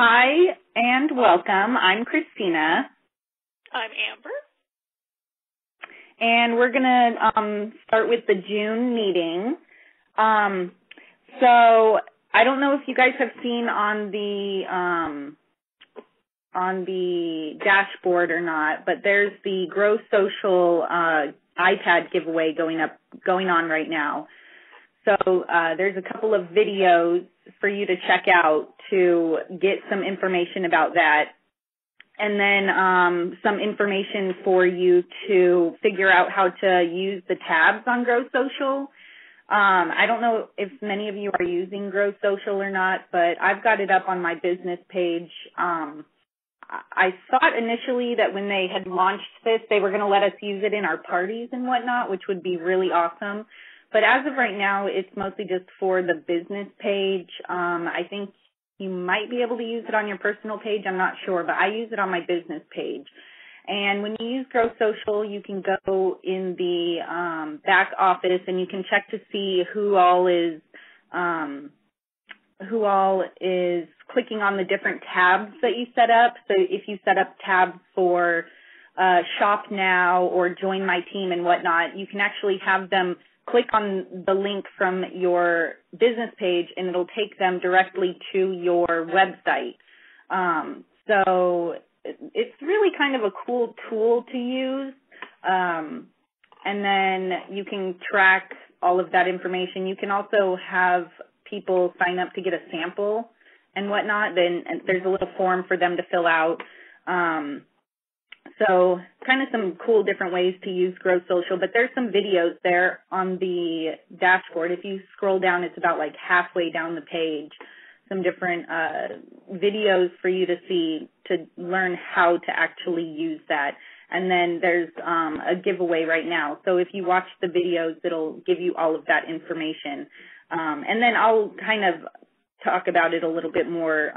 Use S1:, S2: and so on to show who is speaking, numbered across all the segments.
S1: Hi and welcome. I'm Christina.
S2: I'm Amber.
S1: And we're going to start with the June meeting. So I don't know if you guys have seen on the dashboard or not, but there's the Grow Social iPad giveaway going on right now. So there's a couple of videos for you to check out to get some information about that. And then some information for you to figure out how to use the tabs on Grow Social. I don't know if many of you are using Grow Social or not, but I've got it up on my business page. I thought initially that when they had launched this, they were going to let us use it in our parties and whatnot, which would be really awesome. But as of right now, it's mostly just for the business page. I think you might be able to use it on your personal page. I'm not sure, but I use it on my business page. And when you use Grow Social, you can go in the back office and you can check to see who all is clicking on the different tabs that you set up. So if you set up tabs for Shop Now or Join My Team and whatnot, you can actually have them click on the link from your business page and it'll take them directly to your website. So it's really kind of a cool tool to use. And then you can track all of that information. You can also have people sign up to get a sample and whatnot. Then there's a little form for them to fill out. So kind of some cool different ways to use Grow Social, but there's some videos there on the dashboard. If you scroll down, it's about like halfway down the page, some different videos for you to see to learn how to actually use that. And then there's a giveaway right now. So if you watch the videos, it'll give you all of that information. And then I'll kind of talk about it a little bit more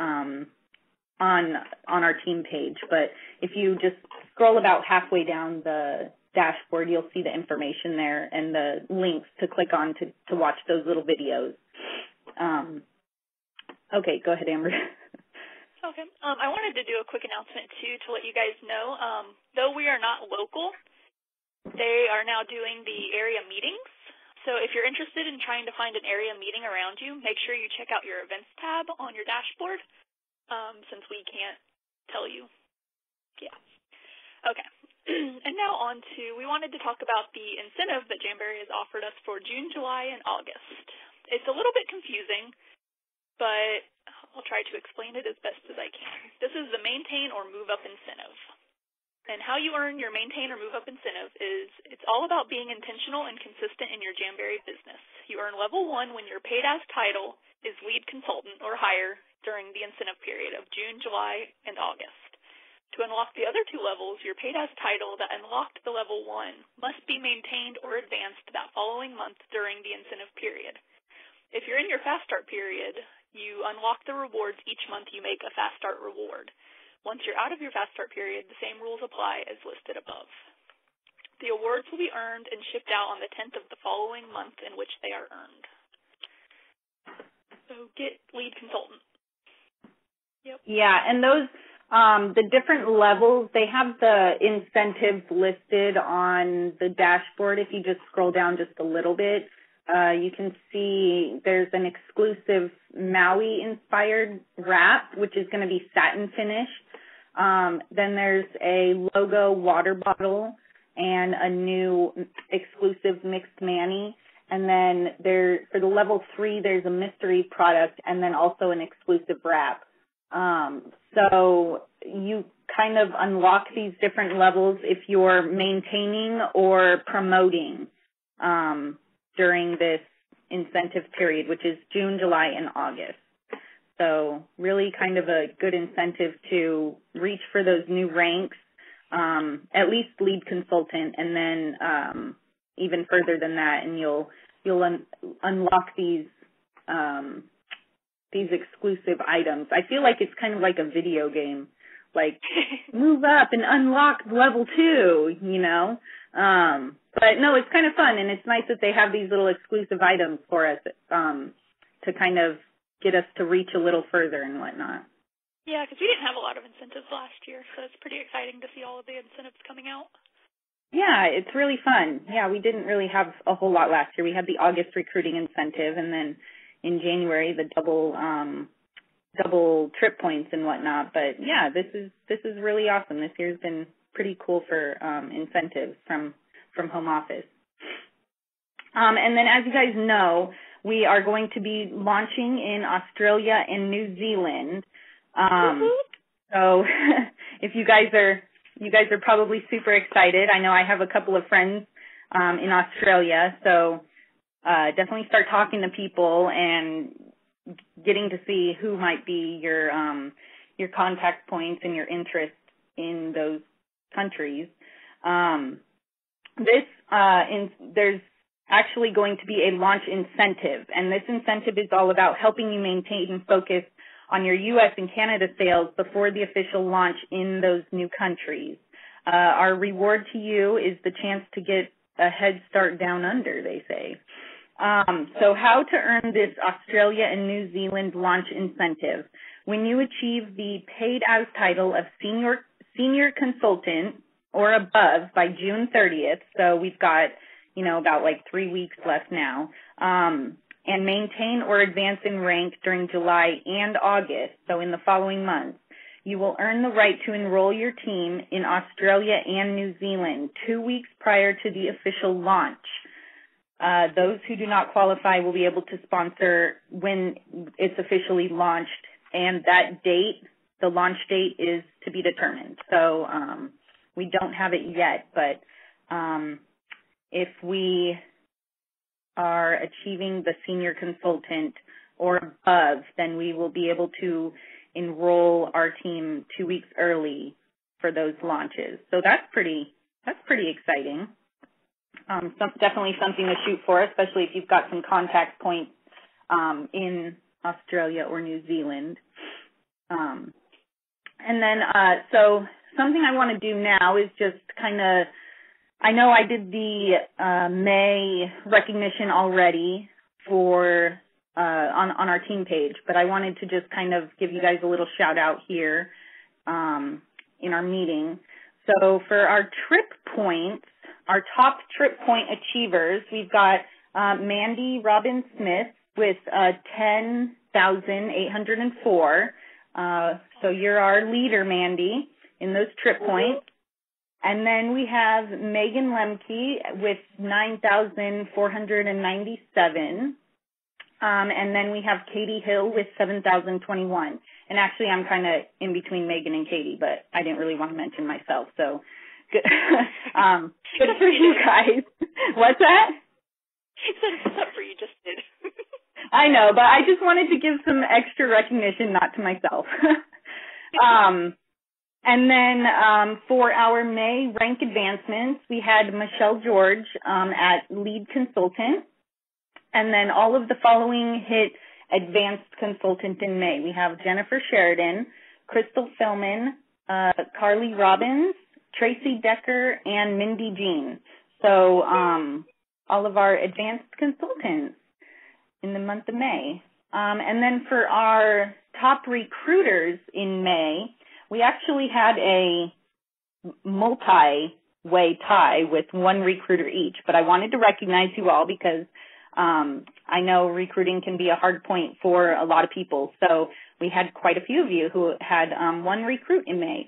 S1: on our team page. But if you just scroll about halfway down the dashboard, you'll see the information there and the links to click on to watch those little videos. Okay, go ahead, Amber.
S2: Okay. I wanted to do a quick announcement, too, to let you guys know. Though we are not local, they are now doing the area meetings. So if you're interested in trying to find an area meeting around you, make sure you check out your events tab on your dashboard, since we can't tell you. Yeah. Okay. And now we wanted to talk about the incentive that Jamboree has offered us for June, July, and August. It's a little bit confusing, but I'll try to explain it as best as I can. This is the Maintain or Move Up incentive. And how you earn your Maintain or Move Up incentive is it's all about being intentional and consistent in your Jamboree business. You earn level 1 when your paid as title is lead consultant or higher during the incentive period of June, July, and August. To unlock the other 2 levels, your paid as title that unlocked the level 1 must be maintained or advanced that following month during the incentive period. If you're in your Fast Start period, you unlock the rewards each month you make a Fast Start reward. Once you're out of your Fast Start period, the same rules apply as listed above. The awards will be earned and shipped out on the 10th of the following month in which they are earned. So get lead consultant. Yep.
S1: Yeah, and those the different levels, they have the incentives listed on the dashboard. If you just scroll down just a little bit, you can see there's an exclusive Maui-inspired wrap, which is going to be satin finished. Then there's a logo water bottle and a new exclusive mixed mani. And then for the level 3, there's a mystery product and then also an exclusive wrap. So you kind of unlock these different levels if you're maintaining or promoting during this incentive period, which is June, July, and August. So really kind of a good incentive to reach for those new ranks, at least lead consultant, and then even further than that, and you'll unlock these exclusive items. I feel like it's kind of like a video game, like move up and unlock level 2, you know. But no, it's kind of fun, and it's nice that they have these little exclusive items for us to kind of get us to reach a little further and whatnot.
S2: Yeah, because we didn't have a lot of incentives last year, so it's pretty exciting to see all of the incentives coming out.
S1: Yeah, it's really fun. Yeah, we didn't really have a whole lot last year. We had the August recruiting incentive, and then in January the double trip points and whatnot. But yeah, this is really awesome. This year's been pretty cool for incentives from home office. And then, as you guys know, we are going to be launching in Australia and New Zealand. So if you guys are probably super excited. I know I have a couple of friends in Australia, so definitely start talking to people and getting to see who might be your contact points and your interest in those countries. There's actually going to be a launch incentive, and this incentive is all about helping you maintain focus on your U.S. and Canada sales before the official launch in those new countries. Our reward to you is the chance to get a head start down under, they say. So how to earn this Australia and New Zealand launch incentive? When you achieve the paid out title of senior consultant or above by June 30th, so we've got, about 3 weeks left now, and maintain or advance in rank during July and August, so in the following months, you will earn the right to enroll your team in Australia and New Zealand 2 weeks prior to the official launch. Those who do not qualify will be able to sponsor when it's officially launched, and that date, the launch date, is to be determined. So we don't have it yet, but if we are achieving the senior consultant or above, then we will be able to enroll our team 2 weeks early for those launches. So that's pretty exciting. Definitely something to shoot for, especially if you've got some contact points in Australia or New Zealand. And then, so something I want to do now is just kind of, I know I did the May recognition already for on our team page, but I wanted to just kind of give you guys a little shout out here in our meeting. So for our trip points, our top trip point achievers, we've got Mandy Robbins Smith with 10,804. So you're our leader, Mandy, in those trip points. And then we have Megan Lemke with 9,497. And then we have Katie Hill with 7,021. And actually, I'm kind of in between Megan and Katie, but I didn't really want to mention myself. So good, good for you guys. What's that?
S2: Except for you just did.
S1: I know, but I just wanted to give some extra recognition, not to myself. And then for our May rank advancements, we had Michelle George at lead consultant. And then all of the following hit advanced consultant in May. We have Jennifer Sheridan, Crystal Philman, Carly Robbins, Tracy Decker, and Mindy Jean. So all of our advanced consultants in the month of May. And then for our top recruiters in May, we actually had a multi-way tie with one recruiter each, but I wanted to recognize you all because I know recruiting can be a hard point for a lot of people. So we had quite a few of you who had one recruit in May.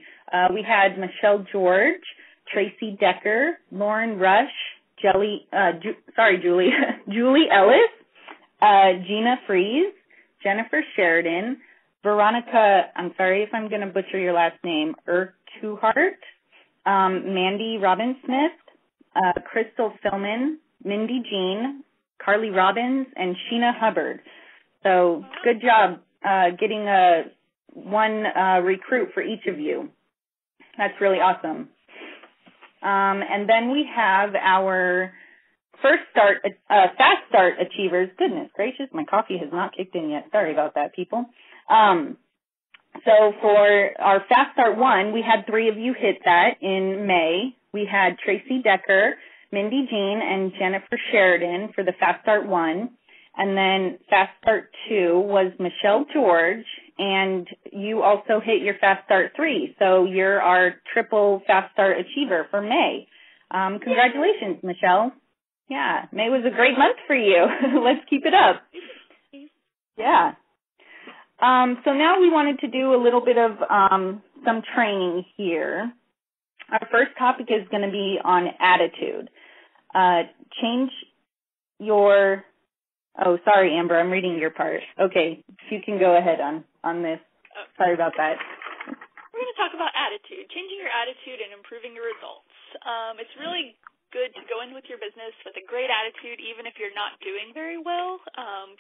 S1: We had Michelle George, Tracy Decker, Lauren Rush, Julie Ellis, Gina Fries, Jennifer Sheridan, Veronica, I'm sorry if I'm going to butcher your last name, Urquhart, Mandy Robbins Smith, Crystal Philman, Mindy Jean, Carly Robbins, and Sheena Hubbard. So good job getting one recruit for each of you. That's really awesome. And then we have our fast start achievers. Goodness gracious, my coffee has not kicked in yet. Sorry about that, people. So for our Fast Start 1, we had 3 of you hit that in May. We had Tracy Decker, Mindy Jean, and Jennifer Sheridan for the Fast Start 1. And then Fast Start 2 was Michelle George And you also hit your Fast Start 3, so you're our triple Fast Start achiever for May. Congratulations, Michelle. Yeah, May was a great month for you. Let's keep it up. Yeah. So now we wanted to do a little bit of some training here. Our first topic is going to be on attitude. Change your... Oh, sorry, Amber, I'm reading your part. Okay, you can go ahead on this. Sorry about that.
S2: We're going to talk about attitude, changing your attitude and improving your results. It's really good to go in with your business with a great attitude, even if you're not doing very well.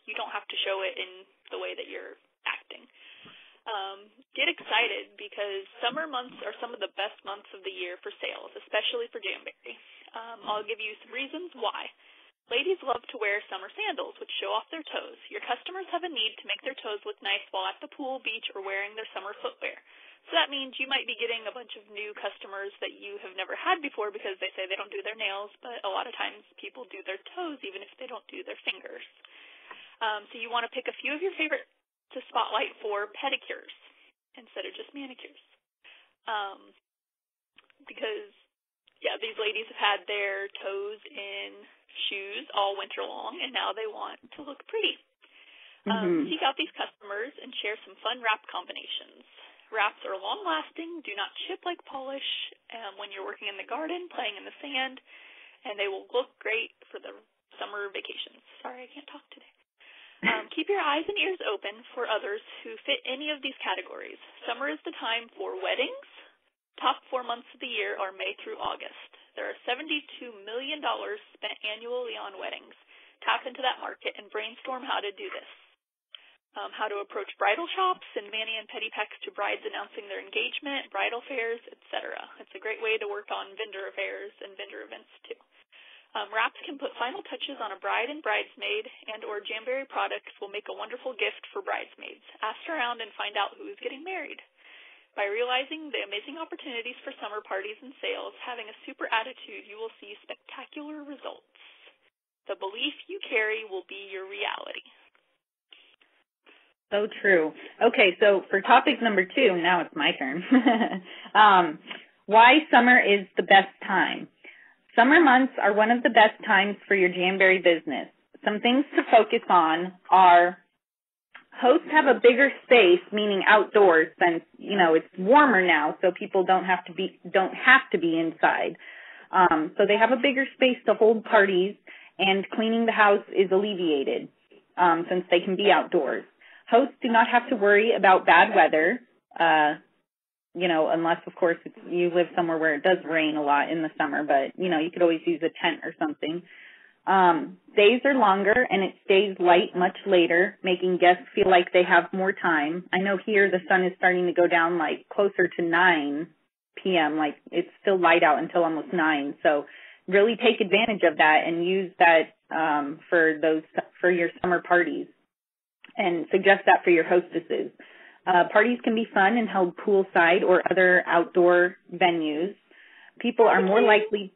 S2: You don't have to show it in the way that you're acting. Get excited because summer months are some of the best months of the year for sales, especially for Jamberry. I'll give you some reasons why. Ladies love to wear summer sandals, which show off their toes. Your customers have a need to make their toes look nice while at the pool, beach, or wearing their summer footwear. So that means you might be getting a bunch of new customers that you have never had before because they say they don't do their nails, but a lot of times people do their toes even if they don't do their fingers. So you want to pick a few of your favorite to spotlight for pedicures instead of just manicures. Because, yeah, these ladies have had their toes in shoes all winter long, and now they want to look pretty. Seek out these customers and share some fun wrap combinations. Wraps are long-lasting, do not chip like polish when you're working in the garden, playing in the sand, and they will look great for the summer vacations. Sorry, I can't talk today. Keep your eyes and ears open for others who fit any of these categories. Summer is the time for weddings. Top 4 months of the year are May through August. There are $72 million spent annually on weddings. Tap into that market and brainstorm how to do this. How to approach bridal shops and mani and pedi packs to brides announcing their engagement, bridal fairs, etc. It's a great way to work on vendor affairs and vendor events too. Wraps can put final touches on a bride and bridesmaid, and or Jamberry products will make a wonderful gift for bridesmaids. Ask around and find out who's getting married. By realizing the amazing opportunities for summer parties and sales, having a super attitude, you will see spectacular results. The belief you carry will be your reality.
S1: So true. Okay, so for topic number 2, now it's my turn. Why summer is the best time. Summer months are one of the best times for your Jamberry business. Some things to focus on are hosts have a bigger space, meaning outdoors, since, it's warmer now, so people don't have to be inside. So they have a bigger space to hold parties, and cleaning the house is alleviated, since they can be outdoors. Hosts do not have to worry about bad weather, unless, of course, you live somewhere where it does rain a lot in the summer, but, you could always use a tent or something. Days are longer, and it stays light much later, making guests feel like they have more time. I know here the sun is starting to go down, closer to 9 p.m., it's still light out until almost 9, so really take advantage of that and use that for your summer parties, and suggest that for your hostesses. Parties can be fun and held poolside or other outdoor venues. People are more likely...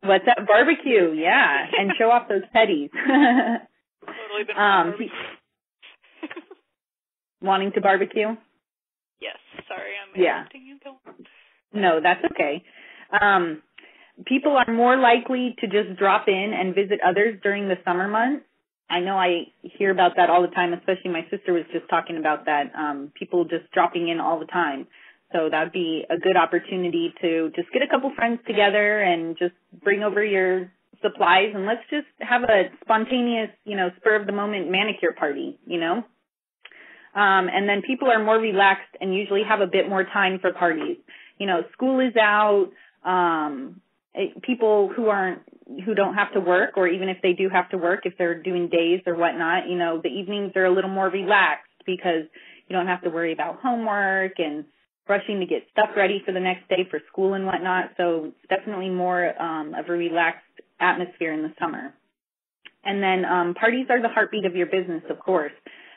S1: What's that? Barbecue, yeah, and show off those petties.
S2: Totally been barbecue.
S1: Wanting to barbecue?
S2: Yes, sorry, I'm interrupting you. Go.
S1: No, that's okay. People are more likely to just drop in and visit others during the summer months. I know I hear about that all the time, especially my sister was just talking about that, people just dropping in all the time. So that would be a good opportunity to just get a couple friends together and just bring over your supplies, and let's just have a spontaneous, spur-of-the-moment manicure party, And then people are more relaxed and usually have a bit more time for parties. School is out. People who don't have to work, or even if they do have to work, if they're doing days or whatnot, the evenings are a little more relaxed because you don't have to worry about homework and rushing to get stuff ready for the next day for school and whatnot. So it's definitely more of a relaxed atmosphere in the summer. And then parties are the heartbeat of your business, of course.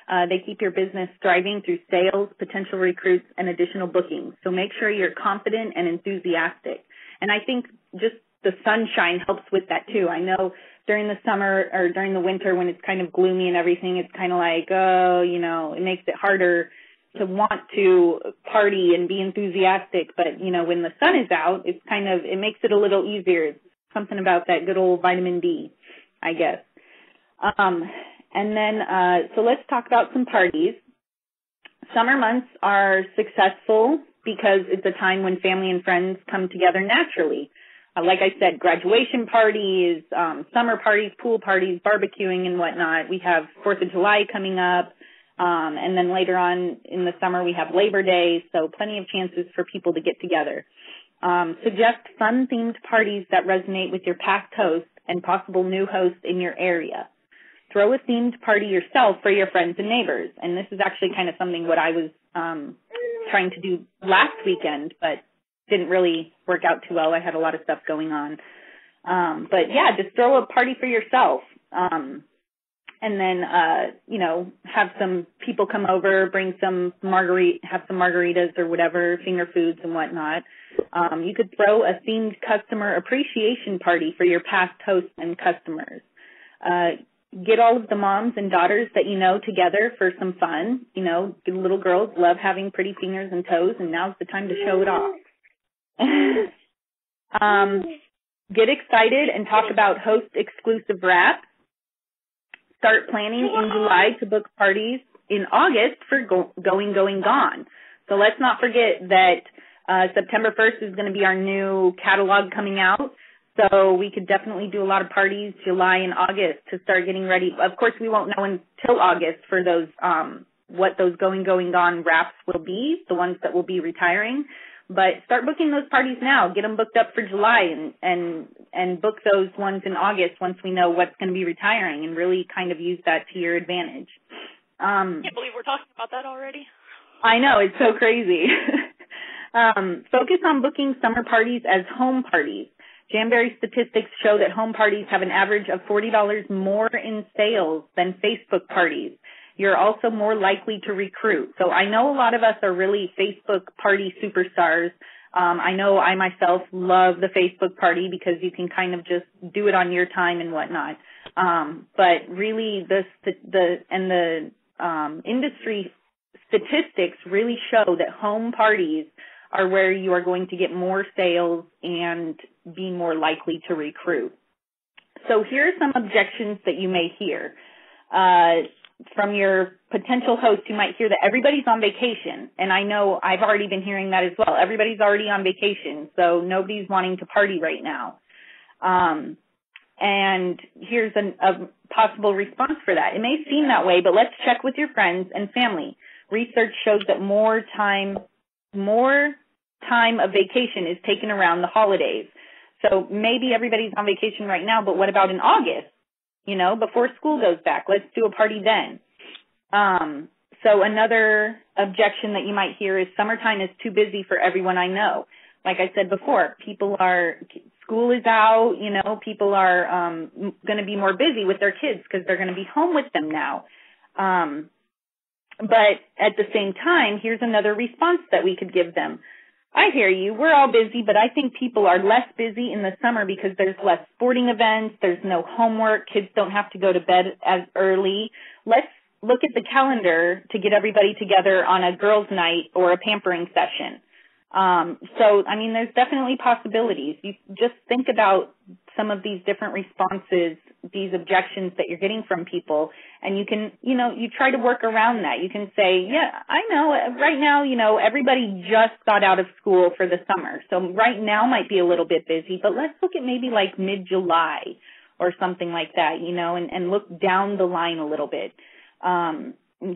S1: They keep your business thriving through sales, potential recruits, and additional bookings. So make sure you're confident and enthusiastic. And I think just the sunshine helps with that too. I know during the summer or during the winter when it's kind of gloomy and everything, it's kind of like, it makes it harder want to party and be enthusiastic, but, you know, when the sun is out, it makes it a little easier. It's something about that good old vitamin D, I guess. So let's talk about some parties. Summer months are successful because it's a time when family and friends come together naturally. Like I said, graduation parties, summer parties, pool parties, barbecuing and whatnot. We have 4th of July coming up, and then later on in the summer we have Labor Day, so plenty of chances for people to get together. Suggest fun-themed parties that resonate with your past hosts and possible new hosts in your area. Throw a themed party yourself for your friends and neighbors. And this is actually kind of something what I was trying to do last weekend, but didn't really work out too well. I had a lot of stuff going on. But yeah, just throw a party for yourself. And then, you know, have some people come over, bring some have some margaritas or whatever, finger foods and whatnot. You could throw a themed customer appreciation party for your past hosts and customers. Get all of the moms and daughters that you know together for some fun. You know, the little girls love having pretty fingers and toes, and now's the time to show it off. Get excited and talk about host-exclusive wraps. Start planning in July to book parties in August for going, gone. So let's not forget that September 1st is going to be our new catalog coming out. So we could definitely do a lot of parties July and August to start getting ready. Of course, we won't know until August for those what those going, gone wraps will be, the ones that will be retiring. But start booking those parties now. Get them booked up for July and book those ones in August once we know what's going to be retiring, and really kind of use that to your advantage.
S2: I can't believe we're talking about that already.
S1: I know, it's so crazy. Focus on booking summer parties as home parties. Jamboree statistics show that home parties have an average of $40 more in sales than Facebook parties. You're also more likely to recruit. So I know a lot of us are really Facebook party superstars. I know I myself love the Facebook party because you can kind of just do it on your time and whatnot. But really the industry statistics really show that home parties are where you are going to get more sales and be more likely to recruit. So here are some objections that you may hear. From your potential host, you might hear that everybody's on vacation. And I know I've already been hearing that as well. Everybody's already on vacation, so nobody's wanting to party right now. And here's a possible response for that. It may seem that way, but let's check with your friends and family. Research shows that more time of vacation is taken around the holidays. So maybe everybody's on vacation right now, but what about in August? You know, before school goes back, let's do a party then. So another objection that you might hear is summertime is too busy for everyone I know. Like I said before, school is out, you know, people are going to be more busy with their kids because they're going to be home with them now. But at the same time, here's another response that we could give them. I hear you. We're all busy, but I think people are less busy in the summer because there's less sporting events, there's no homework, kids don't have to go to bed as early. Let's look at the calendar to get everybody together on a girls' night or a pampering session. So, I mean, there's definitely possibilities. You just think about some of these different responses, these objections that you're getting from people, and you can, you know, you try to work around that. You can say, yeah, I know right now, you know, everybody just got out of school for the summer. So right now might be a little bit busy, but let's look at maybe like mid-July or something like that, you know, and look down the line a little bit.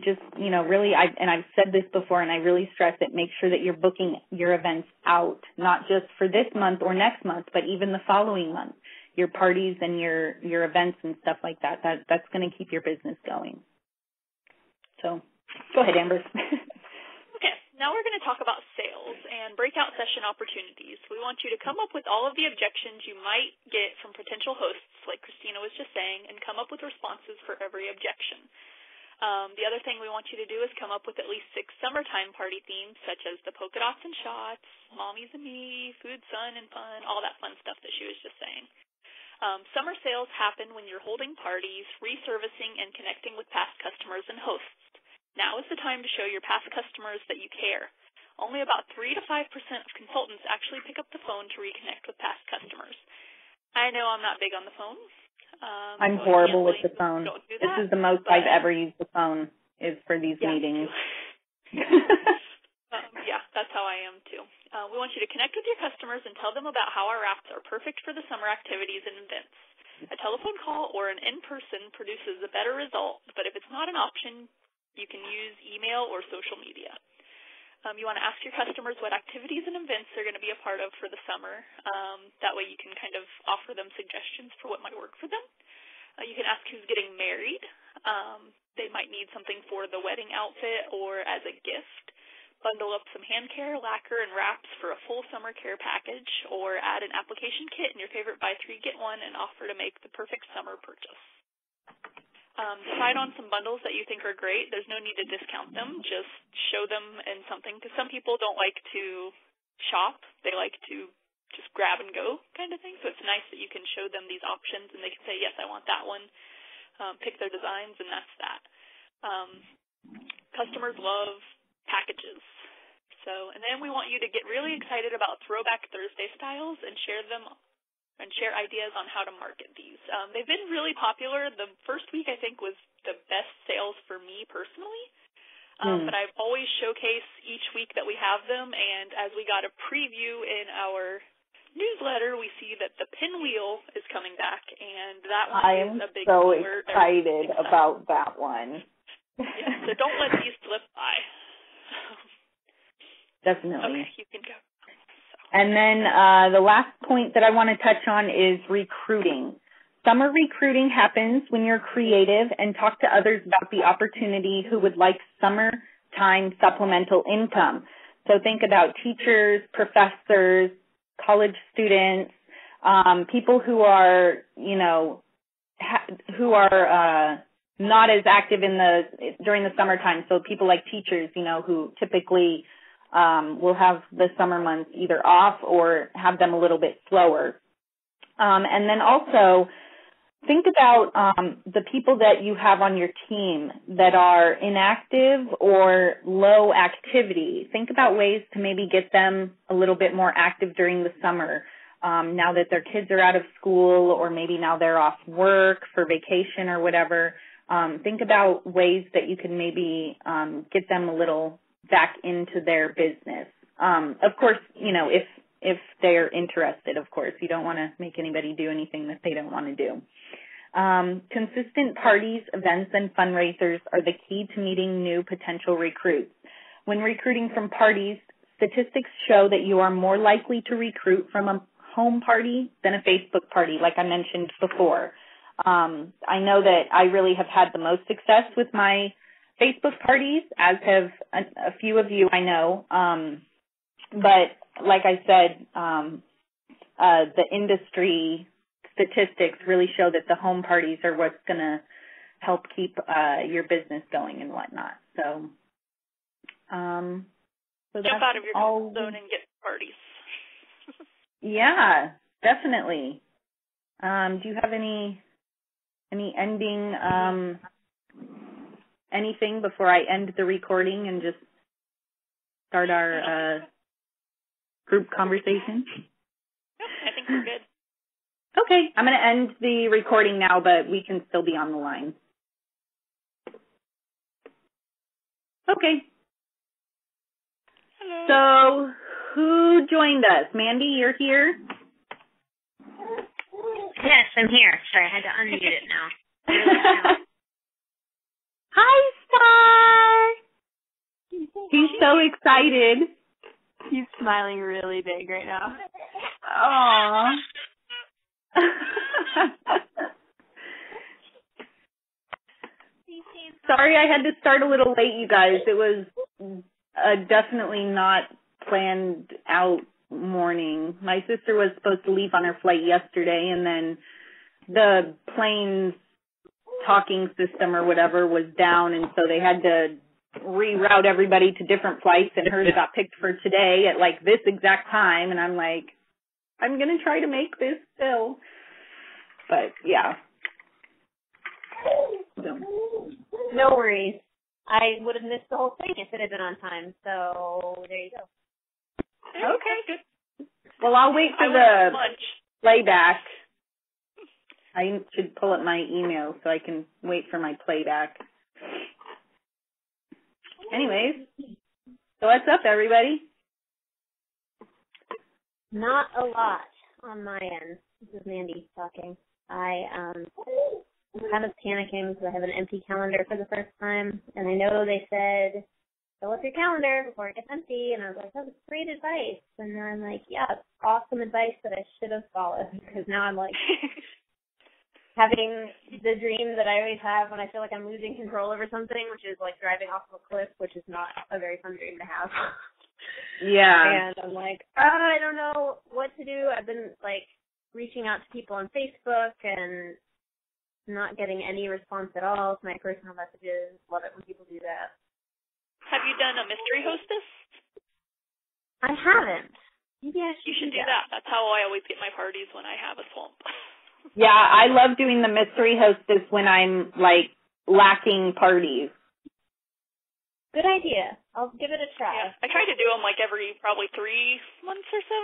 S1: Just, you know, really, I've said this before, and I really stress it, make sure that you're booking your events out, not just for this month or next month, but even the following month, your parties and your events and stuff like that. That's going to keep your business going. So go ahead, Amber.
S2: Okay, now we're going to talk about sales and breakout session opportunities. We want you to come up with all of the objections you might get from potential hosts, like Christina was just saying, and come up with responses for every objection. The other thing we want you to do is come up with at least 6 summertime party themes, such as the polka dots and shots, mommies and me, food, sun, and fun, all that fun stuff that she was just saying. Summer sales happen when you're holding parties, reservicing, and connecting with past customers and hosts. Now is the time to show your past customers that you care. Only about 3 to 5% of consultants actually pick up the phone to reconnect with past customers. I know I'm not big on the phone.
S1: I'm horrible with the phone. This is the most I've ever used the phone is for these meetings.
S2: Yeah, that's how I am too. We want you to connect with your customers and tell them about how our apps are perfect for the summer activities and events. A telephone call or an in-person produces a better result, but if it's not an option, you can use email or social media. You want to ask your customers what activities and events they're going to be a part of for the summer. That way you can kind of offer them suggestions for what might work for them. You can ask who's getting married. They might need something for the wedding outfit or as a gift. Bundle up some hand care, lacquer, and wraps for a full summer care package, or add an application kit in your favorite buy three, get one, and offer to make the perfect summer purchase. Decide on some bundles that you think are great. There's no need to discount them. Just show them in something, because some people don't like to shop. They like to just grab and go kind of thing. So it's nice that you can show them these options, and they can say, yes, I want that one. Pick their designs, and that's that. Customers love packages. And then we want you to get really excited about Throwback Thursday styles and share them and share ideas on how to market these. They've been really popular. The first week, I think, was the best sales for me personally. But I've always showcased each week that we have them, and as we got a preview in our newsletter, we see that the pinwheel is coming back, and that one is a big
S1: so excited about that one.
S2: Yeah, so don't let these slip by.
S1: Definitely.
S2: Okay, you can go.
S1: And then the last point that I want to touch on is recruiting. Summer recruiting happens when you're creative and talk to others about the opportunity who would like summertime supplemental income. So think about teachers, professors, college students, people who are, not as active during the summertime. So people like teachers, who typically will have the summer months either off or have them a little bit slower. And then also think about the people that you have on your team that are inactive or low activity. Think about ways to maybe get them a little bit more active during the summer. Now that their kids are out of school, or maybe now they're off work for vacation or whatever. Think about ways that you can maybe get them a little back into their business. Of course, if they're interested, of course. You don't want to make anybody do anything that they don't want to do. Consistent parties, events, and fundraisers are the key to meeting new potential recruits. When recruiting from parties, statistics show that you are more likely to recruit from a home party than a Facebook party, like I mentioned before. I know that I really have had the most success with my Facebook parties, as have a few of you I know. But like I said, the industry statistics really show that the home parties are what's going to help keep your business going and whatnot. So that's
S2: jump out of your comfort zone and get parties.
S1: Yeah, definitely. Do you have any ending anything before I end the recording and just start our group conversation?
S2: Yep, I think we're good.
S1: Okay, I'm going to end the recording now, but we can still be on the line. Okay.
S2: Hello.
S1: So, who joined us? Mandy, you're here?
S3: Yes, I'm here. Sorry, I had to unmute it now.
S1: Hi, Star! He's so excited.
S4: He's smiling really big right now.
S1: Aww. Sorry I had to start a little late, you guys. It was definitely not planned out morning. My sister was supposed to leave on her flight yesterday, and then the plane's talking system or whatever was down, and so they had to reroute everybody to different flights, and hers got picked for today at like this exact time, and I'm like, I'm going to try to make this still. But, yeah. So.
S3: No worries. I would have missed the whole thing if it had been on time. So there you go.
S2: Okay, good.
S1: Well, I'll wait for the playback. I should pull up my email so I can wait for my playback. Anyways, so what's up, everybody?
S3: Not a lot on my end. This is Mandy talking. I'm kind of panicking because I have an empty calendar for the first time, and I know they said, fill up your calendar before it gets empty, and I was like, that was great advice. And then I'm like, yeah, it's awesome advice that I should have followed, because now I'm like having the dream that I always have when I feel like I'm losing control over something, which is like driving off of a cliff, which is not a very fun dream to have.
S1: Yeah.
S3: And I'm like, I don't know what to do. I've been like reaching out to people on Facebook and not getting any response at all to my personal messages. Love it when people do that.
S2: Have you done a mystery hostess?
S3: I haven't. Maybe I should.
S2: You should do that. That's how I always get my parties when I have a slump.
S1: Yeah, I love doing the mystery hostess when I'm, like, lacking parties.
S3: Good idea. I'll give it a try.
S2: Yeah, I try to do them, like, every probably 3 months or so.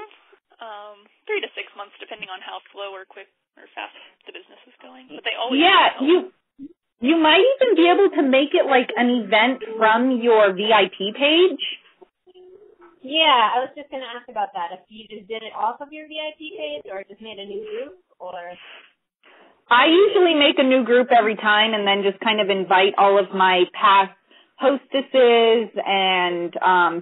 S2: 3 to 6 months, depending on how slow or quick or fast the business is going. But they always
S1: you might even be able to make it, like, an event from your VIP page.
S3: Yeah, I was just going to ask about that. If you just did it off of your VIP page or just made a new group, or...
S1: I usually make a new group every time and then just kind of invite all of my past hostesses and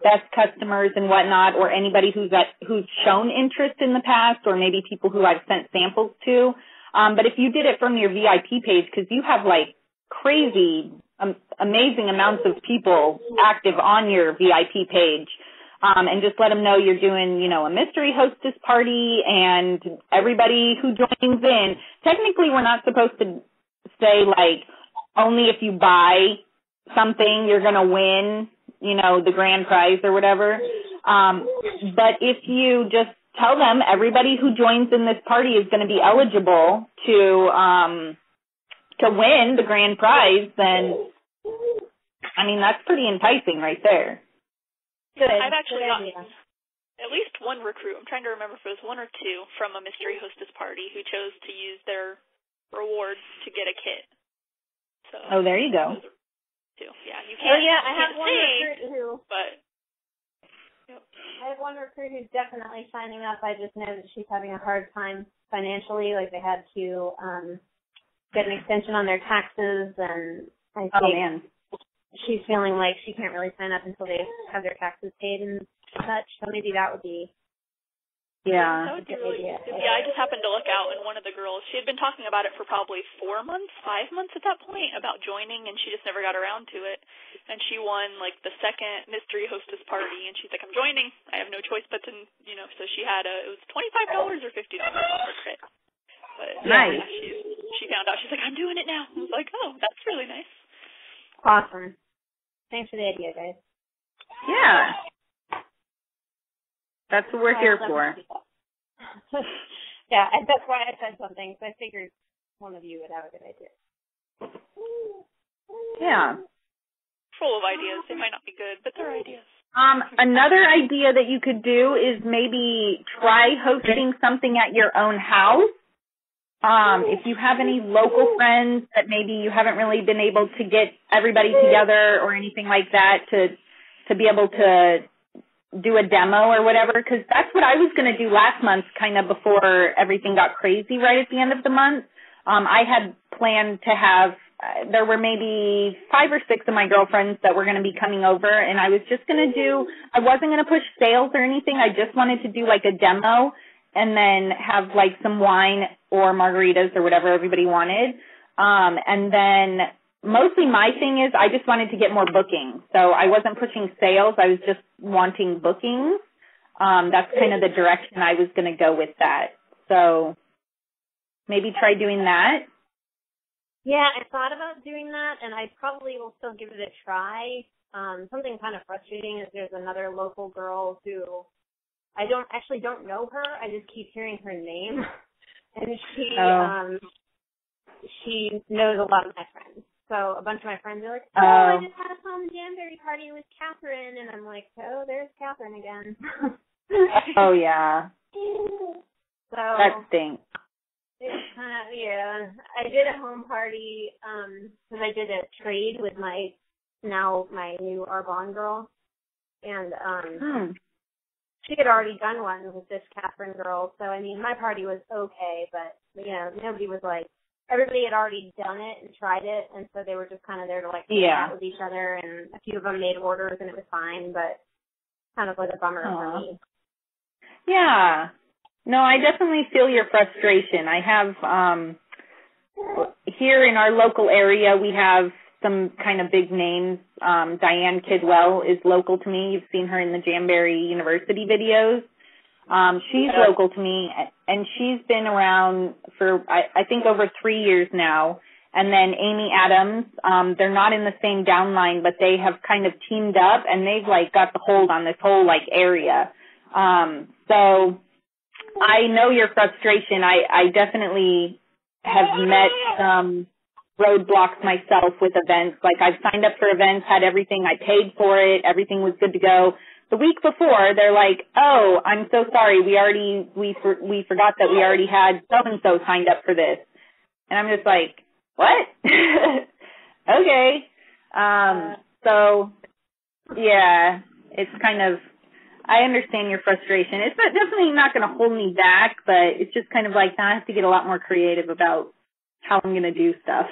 S1: best customers and whatnot, or anybody who's shown interest in the past, or maybe people who I've sent samples to. But if you did it from your VIP page, because you have, like, crazy, amazing amounts of people active on your VIP page, and just let them know you're doing, you know, a mystery hostess party, and everybody who joins in. Technically, we're not supposed to say, like, only if you buy something you're going to win, you know, the grand prize or whatever. But if you just tell them everybody who joins in this party is going to be eligible to win the grand prize, then, I mean, that's pretty enticing right there.
S3: Good.
S2: I've actually gotten at least one recruit. I'm trying to remember if it was one or two from a mystery hostess party who chose to use their rewards to get a kit. So.
S1: Oh, there you go.
S2: Yeah, you can't.
S3: Oh yeah, I have one recruit who.
S2: But. Yep.
S3: I have one recruit who's definitely signing up. I just know that she's having a hard time financially. Like they had to get an extension on their taxes, and I think she's feeling like she can't really sign up until they have their taxes paid and such. So maybe that would be.
S1: Yeah.
S2: That would be really good. Yeah, I just happened to look out, and one of the girls, she had been talking about it for probably 4 months, 5 months at that point, about joining, and she just never got around to it. And she won, like, the second mystery hostess party, and she's like, I'm joining. I have no choice but to, you know, so she had it was $25 or $50 off her kit. But
S1: nice.
S2: Yeah, she found out, she's like, I'm doing it now. I was like, oh, that's really nice.
S3: Awesome. Thanks for the idea, guys.
S1: Yeah. That's what we're here for.
S3: Yeah, and that's why I said something, so I figured one of you would have a good idea.
S1: Yeah.
S2: Full of ideas. They might not be good, but they're ideas.
S1: Another idea that you could do is maybe try hosting something at your own house. If you have any local friends that maybe you haven't really been able to get everybody together or anything like that to be able to do a demo or whatever, because that's what I was going to do last month, kind of before everything got crazy right at the end of the month. I had planned to have, there were maybe 5 or 6 of my girlfriends that were going to be coming over, and I was just going to I wasn't going to push sales or anything. I just wanted to do like a demo and then have like some wine or margaritas or whatever everybody wanted. And then mostly my thing is I just wanted to get more bookings. So I wasn't pushing sales. I was just wanting bookings. That's kind of the direction I was going to go with that. So maybe try doing that.
S3: Yeah, I thought about doing that, and I probably will still give it a try. Something kind of frustrating is there's another local girl who I don't know her. I just keep hearing her name, and she knows a lot of my friends. So a bunch of my friends are like, I just had a home jamboree party with Catherine. And I'm like, oh, there's Catherine again.
S1: Oh, yeah.
S3: So
S1: That stinks.
S3: it's kind of, yeah. I did a home party because I did a trade with my new Arbonne girl. And she had already done one with this Catherine girl. So, I mean, my party was okay, but, you know, nobody was like, everybody had already done it and tried it, and so they were just kind of there to, like, chat with each other, and a few of them made orders, and it was fine, but kind of like a bummer for me.
S1: Yeah. No, I definitely feel your frustration. I have, here in our local area, we have some kind of big names. Diane Kidwell is local to me. You've seen her in the Jamboree University videos. She's local to me, and she's been around for, I think, over 3 years now. And then Amy Adams, they're not in the same downline, but they have kind of teamed up, and they've, like, got the hold on this whole, like, area. So I know your frustration. I definitely have met some roadblocks myself with events. Like, I've signed up for events, had everything, I paid for it, everything was good to go. The week before, they're like, oh, I'm so sorry, we forgot that we already had so-and-so signed up for this. And I'm just like, what? Okay. So, yeah, it's kind of, I understand your frustration. It's definitely not going to hold me back, but it's just kind of like, now I have to get a lot more creative about how I'm going to do stuff.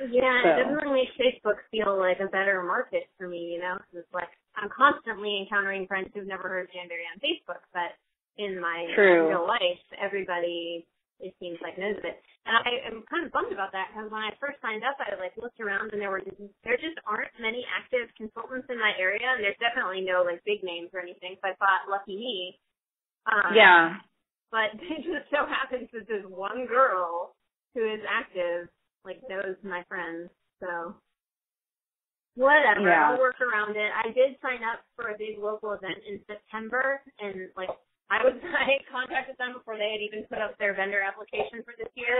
S3: Yeah, so. It definitely makes Facebook feel like a better market for me, you know, because it's like, I'm constantly encountering friends who've never heard of Jamboree on Facebook, but in my real life, everybody, it seems like, knows of it. And I am kind of bummed about that, because when I first signed up, I, like, looked around, and there just aren't many active consultants in my area, and there's definitely no, like, big names or anything, so I thought, lucky me.
S1: Yeah.
S3: But it just so happens that this one girl who is active, like, knows my friends, so whatever, I'll work around it. I did sign up for a big local event in September, and, like, I contacted them before they had even put up their vendor application for this year,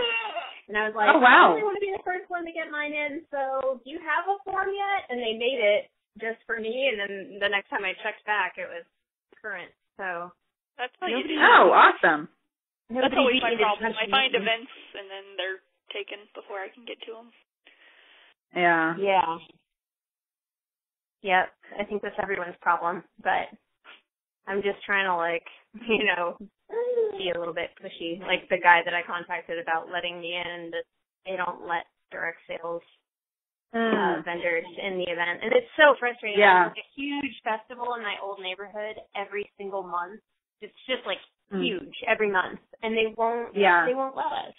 S3: and I was like,
S1: oh, wow.
S3: I really want to be the first one to get mine in, so do you have a form yet? And they made it just for me, and then the next time I checked back, it was current, so.
S2: That's how you do.
S1: Oh, awesome.
S2: That's always my problem. I find events, and then they're taken before I can get to them.
S1: Yeah.
S3: Yeah. Yep. I think that's everyone's problem, but I'm just trying to, like, you know, be a little bit pushy. Like the guy that I contacted about letting me in, that they don't let direct sales vendors in the event. And it's so frustrating.
S1: Yeah.
S3: There's like a huge festival in my old neighborhood every single month. It's just like huge every month, and they won't let us.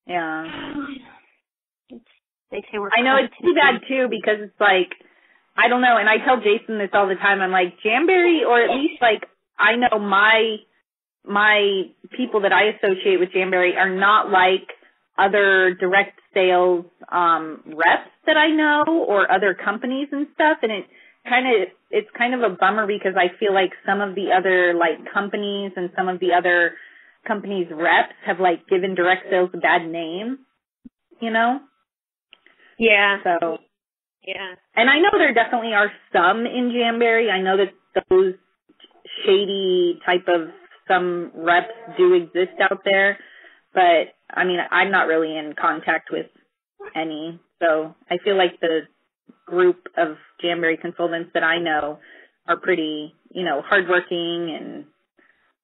S1: Yeah.
S3: They say we're
S1: I know, it's too bad too, because it's like, I don't know, and I tell Jason this all the time, I'm like, Jamboree, or at least like, I know my people that I associate with Jamboree are not like other direct sales reps that I know, or other companies and stuff, and it's kind of a bummer, because I feel like some of the other, like, companies and some of the other companies' reps have, like, given direct sales a bad name, you know?
S3: Yeah.
S1: So.
S3: Yeah.
S1: And I know there definitely are some in Jamboree. I know that those shady type of some reps do exist out there, but, I mean, I'm not really in contact with any, so I feel like the group of Jamboree consultants that I know are pretty, you know, hardworking and,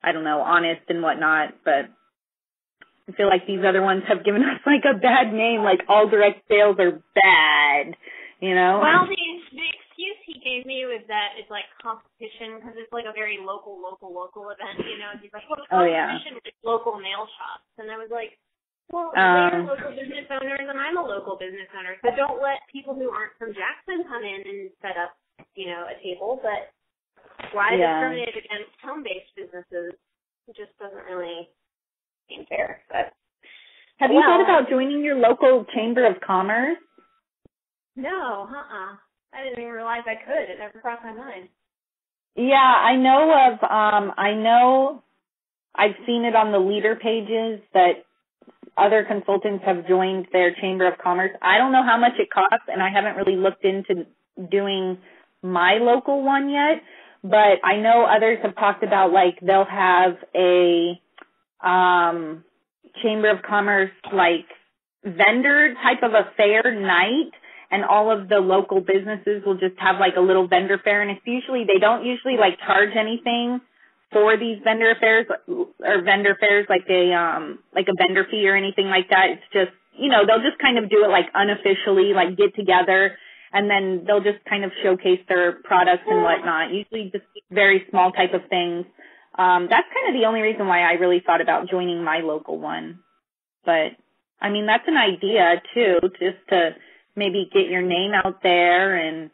S1: I don't know, honest and whatnot, but I feel like these other ones have given us, like, a bad name, like all direct sales are bad, you know?
S3: Well, the excuse he gave me was that it's, like, competition, because it's, like, a very local event, you know? He's like, well, competition with local nail shops. And I was like, well, they're local business owners, and I'm a local business owner, so don't let people who aren't from Jackson come in and set up, you know, a table, but why discriminate against home-based businesses? It just doesn't really seem fair. But
S1: have you thought about joining your local Chamber of Commerce?
S3: No, I didn't even realize I could. It never crossed my mind.
S1: Yeah, I know I've seen it on the leader pages that other consultants have joined their Chamber of Commerce. I don't know how much it costs, and I haven't really looked into doing my local one yet, but I know others have talked about, like, they'll have a Chamber of Commerce, like, vendor type of a fair night, and all of the local businesses will just have, like, a little vendor fair, and it's usually, they don't usually, like, charge anything for these vendor fairs, or vendor fairs, like a vendor fee or anything like that. It's just, they'll just kind of do it, like, unofficially, like, get together, and then they'll just kind of showcase their products and whatnot, usually just very small type of things. That's kind of the only reason why I really thought about joining my local one. But, I mean, that's an idea, too, just to maybe get your name out there, and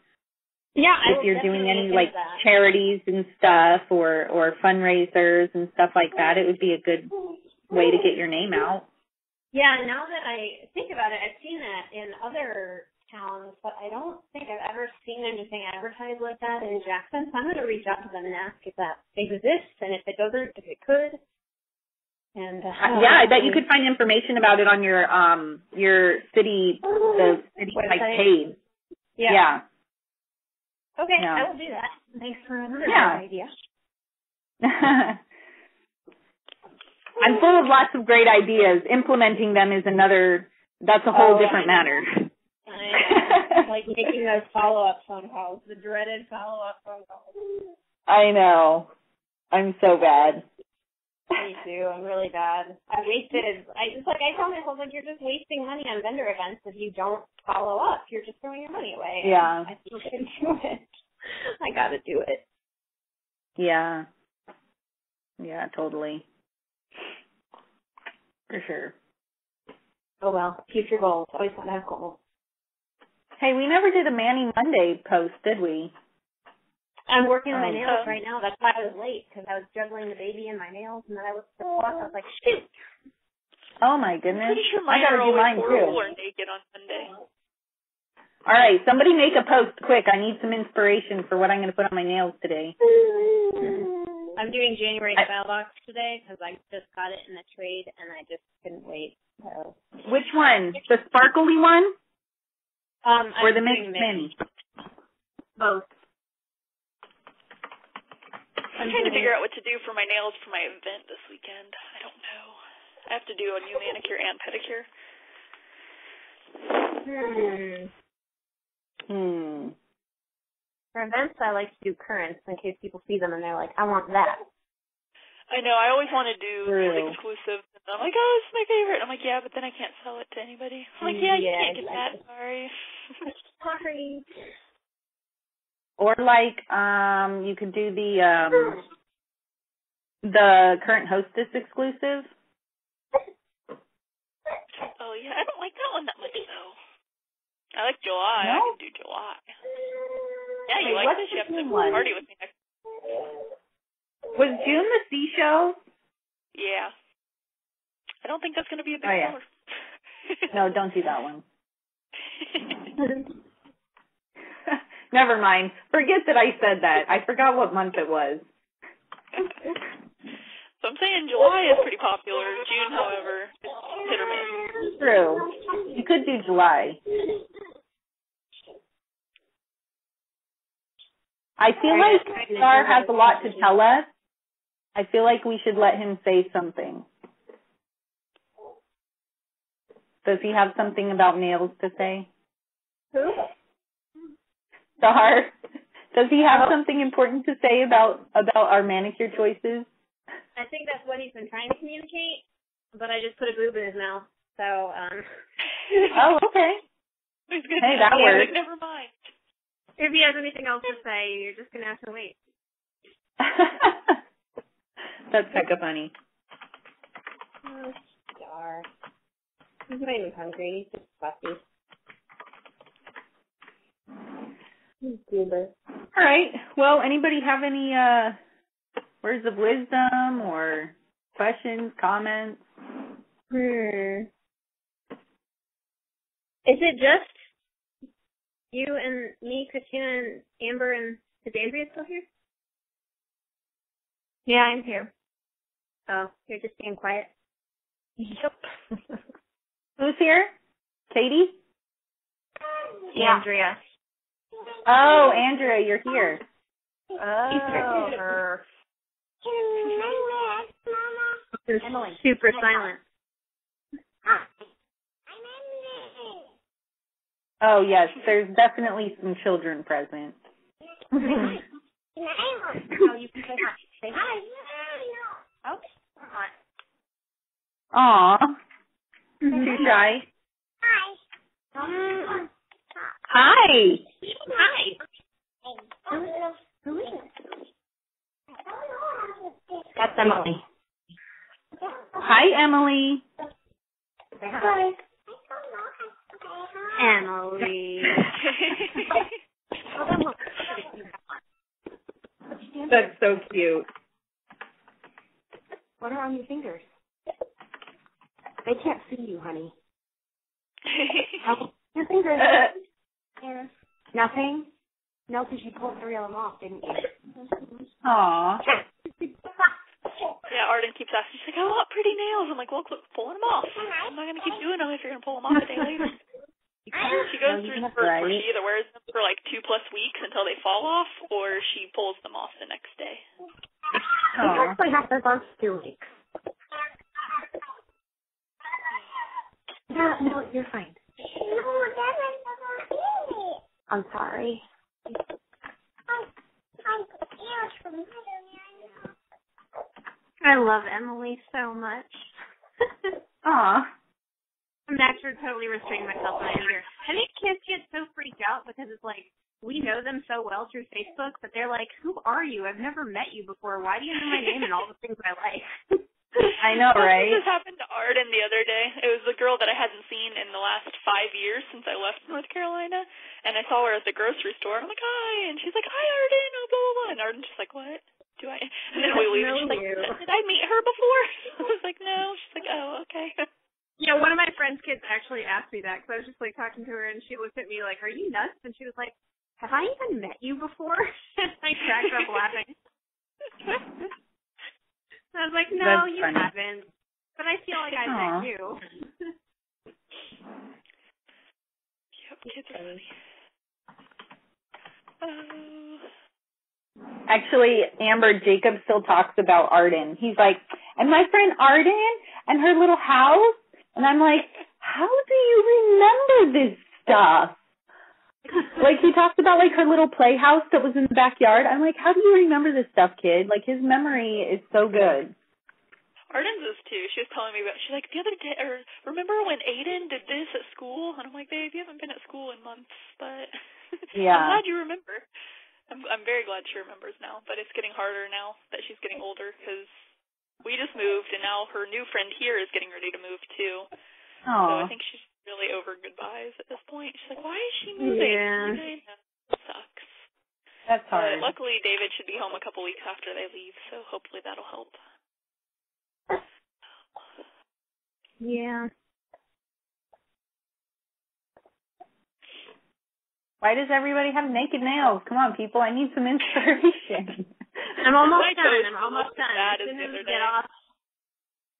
S1: if you're doing any, like, charities and stuff or fundraisers and stuff like that, it would be a good way to get your name out.
S3: Yeah, now that I think about it, I've seen that in other towns, but I don't think I've ever seen anything advertised like that in Jackson, so I'm going to reach out to them and ask if that exists, and if it doesn't, if it could. And
S1: yeah, I bet you could find information about it on your city, the city like page. Yeah.
S3: Okay,
S1: yeah.
S3: I will do that. Thanks for another great idea.
S1: I'm full of lots of great ideas. Implementing them is that's a whole different matter.
S3: I know. Like making those follow-up phone calls, the dreaded follow-up phone calls.
S1: I know. I'm so bad.
S3: Me too. I'm really bad. I tell myself, like, you're just wasting money on vendor events if you don't follow up. You're just throwing your money away.
S1: Yeah.
S3: I still can do it. I gotta do it.
S1: Yeah. Yeah, totally. For sure.
S3: Oh well, future goals. Always want to have goals.
S1: Hey, we never did a Manny Monday post, did we?
S3: I'm working on my nails right now. That's why I was late, because I was juggling the baby and my nails, and then I looked at the clock. I was like, shit.
S1: Oh, my goodness.
S2: Pretty sure
S1: I got to do mine, too.
S2: Or naked on Sunday.
S1: All right, somebody make a post quick. I need some inspiration for what I'm going to put on my nails today.
S3: I'm doing January style box today, because I just got it in the trade, and I just couldn't wait. So.
S1: Which one? The sparkly one? Or the mixed mini?
S3: Both.
S2: I'm trying to figure out what to do for my nails for my event this weekend. I don't know. I have to do a new manicure and pedicure.
S3: For events, I like to do currents in case people see them and they're like, I want that.
S2: I know. I always want to do exclusive. And I'm like, oh, this is my favorite. I'm like, yeah, but then I can't sell it to anybody. I'm like, yeah, you can't get that. Sorry.
S3: Sorry.
S1: Or like, you could do the current hostess exclusive.
S2: Oh yeah, I don't like that one that much though. I like July.
S1: No?
S2: I can do July. Yeah, you like this? You have to party with me next.
S1: Was June the Sea Show?
S2: Yeah. I don't think that's going to be a big seller.
S1: No, don't do that one. Never mind. Forget that I said that. I forgot what month it was.
S2: So I'm saying July is pretty popular. June, however, is hit or miss.
S1: True. You could do July. I feel like Star has a lot to tell us. I feel like we should let him say something. Does he have something about nails to say?
S3: Who?
S1: Star, does he have something important to say about our manicure choices?
S3: I think that's what he's been trying to communicate, but I just put a boob in his mouth, so,
S1: Oh, okay. Hey, that works.
S2: Never mind.
S3: If he has anything else to say, you're just going to have to wait.
S1: That's hecka funny.
S3: Oh, Star. He's not even hungry. He's just fussy.
S1: All right. Well, anybody have any words of wisdom or questions, comments?
S3: Is it just you and me, Christina, and Amber, and is Andrea still here?
S4: Yeah, I'm here.
S3: Oh, you're just being quiet? Yep.
S1: Who's here? Katie?
S3: Yeah.
S4: Andrea.
S1: Oh, Andrea, you're here.
S3: Oh. Super silent.
S1: Oh, yes, there's definitely some children present.
S3: Oh, you can say hi. Say hi. Oh,
S1: Aw. Too shy.
S3: Hi.
S1: Hi.
S3: Who is it? That's Emily.
S1: Hi, Emily.
S3: Hi. Emily.
S1: That's so cute.
S3: What are on your fingers? They can't see you, honey. Your fingers. Nothing? No, because you pulled 3 of them off, didn't you?
S1: Aw.
S2: Yeah, Arden keeps asking, she's like, I want pretty nails. I'm like, well, quit pulling them off. I'm not going to keep doing them if you're going to pull them off a day later. She goes through spurts where she either wears them for like 2+ weeks until they fall off, or she pulls them off the next day.
S3: You actually have to go 2 weeks. Yeah, no, you're fine. I'm sorry. I love Emily so much.
S1: Aw.
S3: I'm actually totally restraining myself when I hear. I think kids get so freaked out because it's like, we know them so well through Facebook, but they're like, who are you? I've never met you before. Why do you know my name and all the things I like?
S1: I know, right?
S2: This happened to Arden the other day. It was a girl that I hadn't seen in the last 5 years since I left North Carolina, and I saw her at the grocery store. I'm like, hi, and she's like, hi, Arden, oh, blah, blah, blah. And Arden's just like, what? Do I? And then we leave, and she's like, did I meet her before? I was like, no. She's like, oh, okay.
S3: Yeah, one of my friend's kids actually asked me that, because I was just, like, talking to her, and she looked at me like, are you nuts? And she was like, have I even met you before? And I cracked up laughing. I was like, no,
S1: That's
S3: you
S1: funny.
S3: haven't. But I feel like I met you.
S2: Yep, kids are funny.
S1: Actually, Amber, Jacob still talks about Arden. He's like, and my friend Arden and her little house. And I'm like, how do you remember this stuff? Like, he talks about, like, her little playhouse that was in the backyard. I'm like, how do you remember this stuff, kid? Like, his memory is so good.
S2: Arden's is too. She was telling me about. She's like, the other day, or remember when Aiden did this at school? And I'm like, babe, you haven't been at school in months, but
S1: Yeah.
S2: I'm glad you remember. I'm very glad she remembers now, but it's getting harder now that she's getting older because we just moved, and now her new friend here is getting ready to move too.
S1: Aww.
S2: So I think she's really over goodbyes at this point. She's like, why is she moving?
S3: Yeah.
S2: I know. It sucks.
S1: That's hard.
S2: But luckily, David should be home a couple weeks after they leave, so hopefully that'll help.
S3: Yeah.
S1: Why does everybody have naked nails? Come on, people. I need some inspiration.
S3: I'm almost
S2: My
S3: done.
S2: toes
S3: I'm almost done.
S2: bad
S3: As
S2: as
S3: soon
S2: the
S3: as
S2: other
S3: we get
S2: day.
S3: off,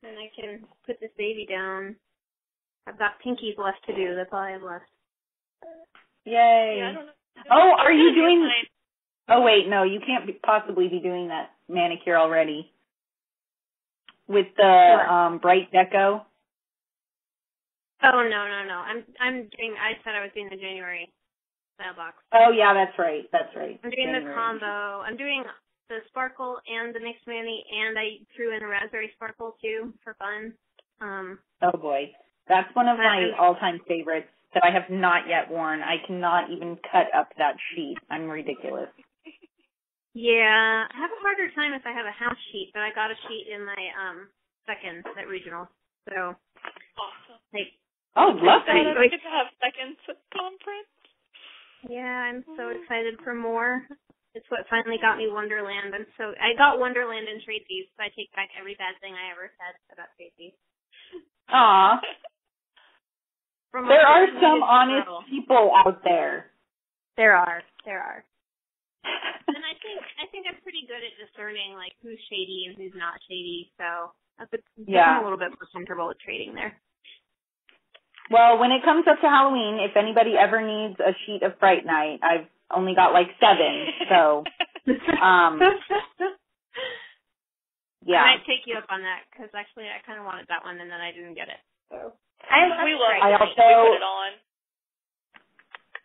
S3: then I can put this baby down. I've got pinkies left to do. That's all I have left.
S1: Yay.
S2: Yeah, I don't know.
S1: Oh, are you doing... Oh, wait, no, you can't possibly be doing that manicure already. With the bright deco?
S3: Oh, no. I'm doing, I said I was doing the January style box.
S1: Oh, yeah, that's right.
S3: I'm doing the combo. I'm doing the sparkle and the mixed mani, and I threw in a raspberry sparkle, too, for fun.
S1: Oh, boy. That's one of my all-time favorites that I have not yet worn. I cannot even cut up that sheet. I'm ridiculous.
S3: Yeah, I have a harder time if I have a house sheet, but I got a sheet in my seconds at regional. So,
S2: Awesome.
S3: like,
S1: oh, lovely.
S2: I get to have seconds at conference.
S3: Yeah, I'm so excited for more. It's what finally got me Wonderland. I got Wonderland in Tracy's, so I take back every bad thing I ever said about Tracy.
S1: Aw. There are some honest people out there.
S3: There are. And I think I'm pretty good at discerning like who's shady and who's not shady. So I'm a little bit more comfortable with trading there.
S1: Well, when it comes up to Halloween, if anybody ever needs a sheet of Fright Night, I've only got like 7, so yeah.
S3: I might take you up on that because actually I kind of wanted that one and then I didn't get it. So
S2: we love it. We put it on.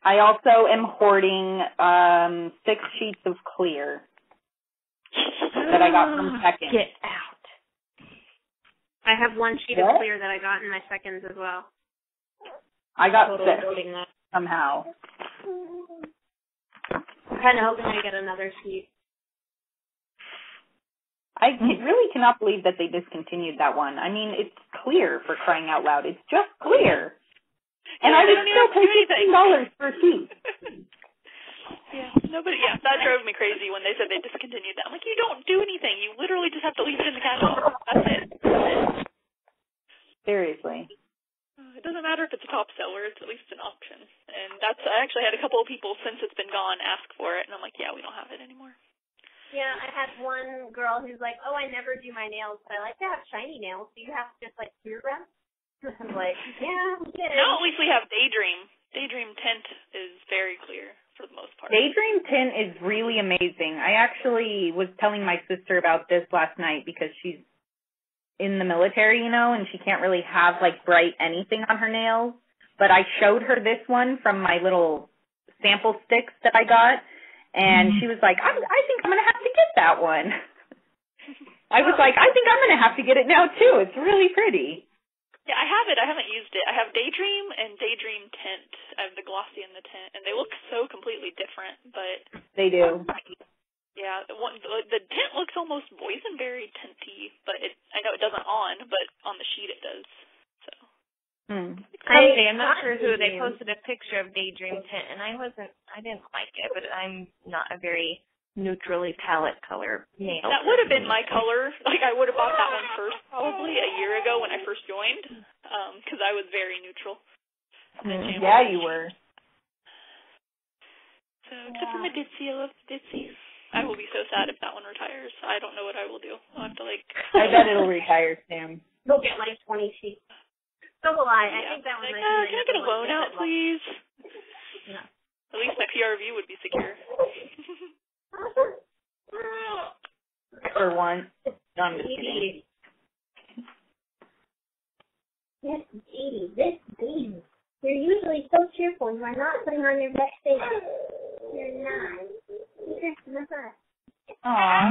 S1: I also am hoarding 6 sheets of clear that I got from seconds.
S3: Get out. I have 1 sheet of clear that I got in my seconds as well.
S1: I got 6 somehow.
S3: I'm kind of hoping I get another sheet.
S1: I really cannot believe that they discontinued that one. I mean, it's clear, for crying out loud. It's just clear. And I would still pay $15 per sheet.
S2: That drove me crazy when they said they discontinued that. I'm like, you don't do anything. You literally just have to leave it in the catalog. That's it.
S1: Seriously.
S2: It doesn't matter if it's a top seller. It's at least an option. And I actually had a couple of people since it's been gone ask for it, and I'm like, yeah, we don't have it anymore.
S3: Yeah, I had one girl who's like, oh, I never do my nails, but I like to have shiny nails. Do you have to just, like, clear them? I'm like, yeah, we did.
S2: No, at least we have Daydream. Daydream tint is very clear for the most part.
S1: Daydream tint is really amazing. I actually was telling my sister about this last night because she's in the military, and she can't really have, like, bright anything on her nails. But I showed her this one from my little sample sticks that I got, and she was like, I think I'm going to have to get that one. I was like, I think I'm going to have to get it now, too. It's really pretty.
S2: Yeah, I have it. I haven't used it. I have Daydream and Daydream Tint. I have the glossy and the tint, and they look so completely different, but...
S1: They do.
S2: Yeah, the tint looks almost boysenberry tinty, but I know it doesn't on, but on the sheet it does. So.
S5: I'm not sure who they posted a picture of Daydream tint, and I didn't like it, but I'm not a very neutrally palette color nail.
S2: That would have been my color. Like, I would have bought that one first, probably a year ago when I first joined, because I was very neutral.
S1: Yeah, you were.
S2: So, except for my Ditsy, I love Ditsy. I will be so sad if that one retires. I don't know what I will do. I'll have to,
S1: I bet it'll retire soon.
S3: You'll get like 20 sheets. So will I. I think that one
S2: can I get a loan out, please?
S3: Yeah.
S2: At least my PRV would be secure.
S1: For one. No, I'm just kidding.
S3: Yes, Edie, this baby. You're usually so cheerful. You're not putting on your best face. You're not. You're not.
S1: Aww.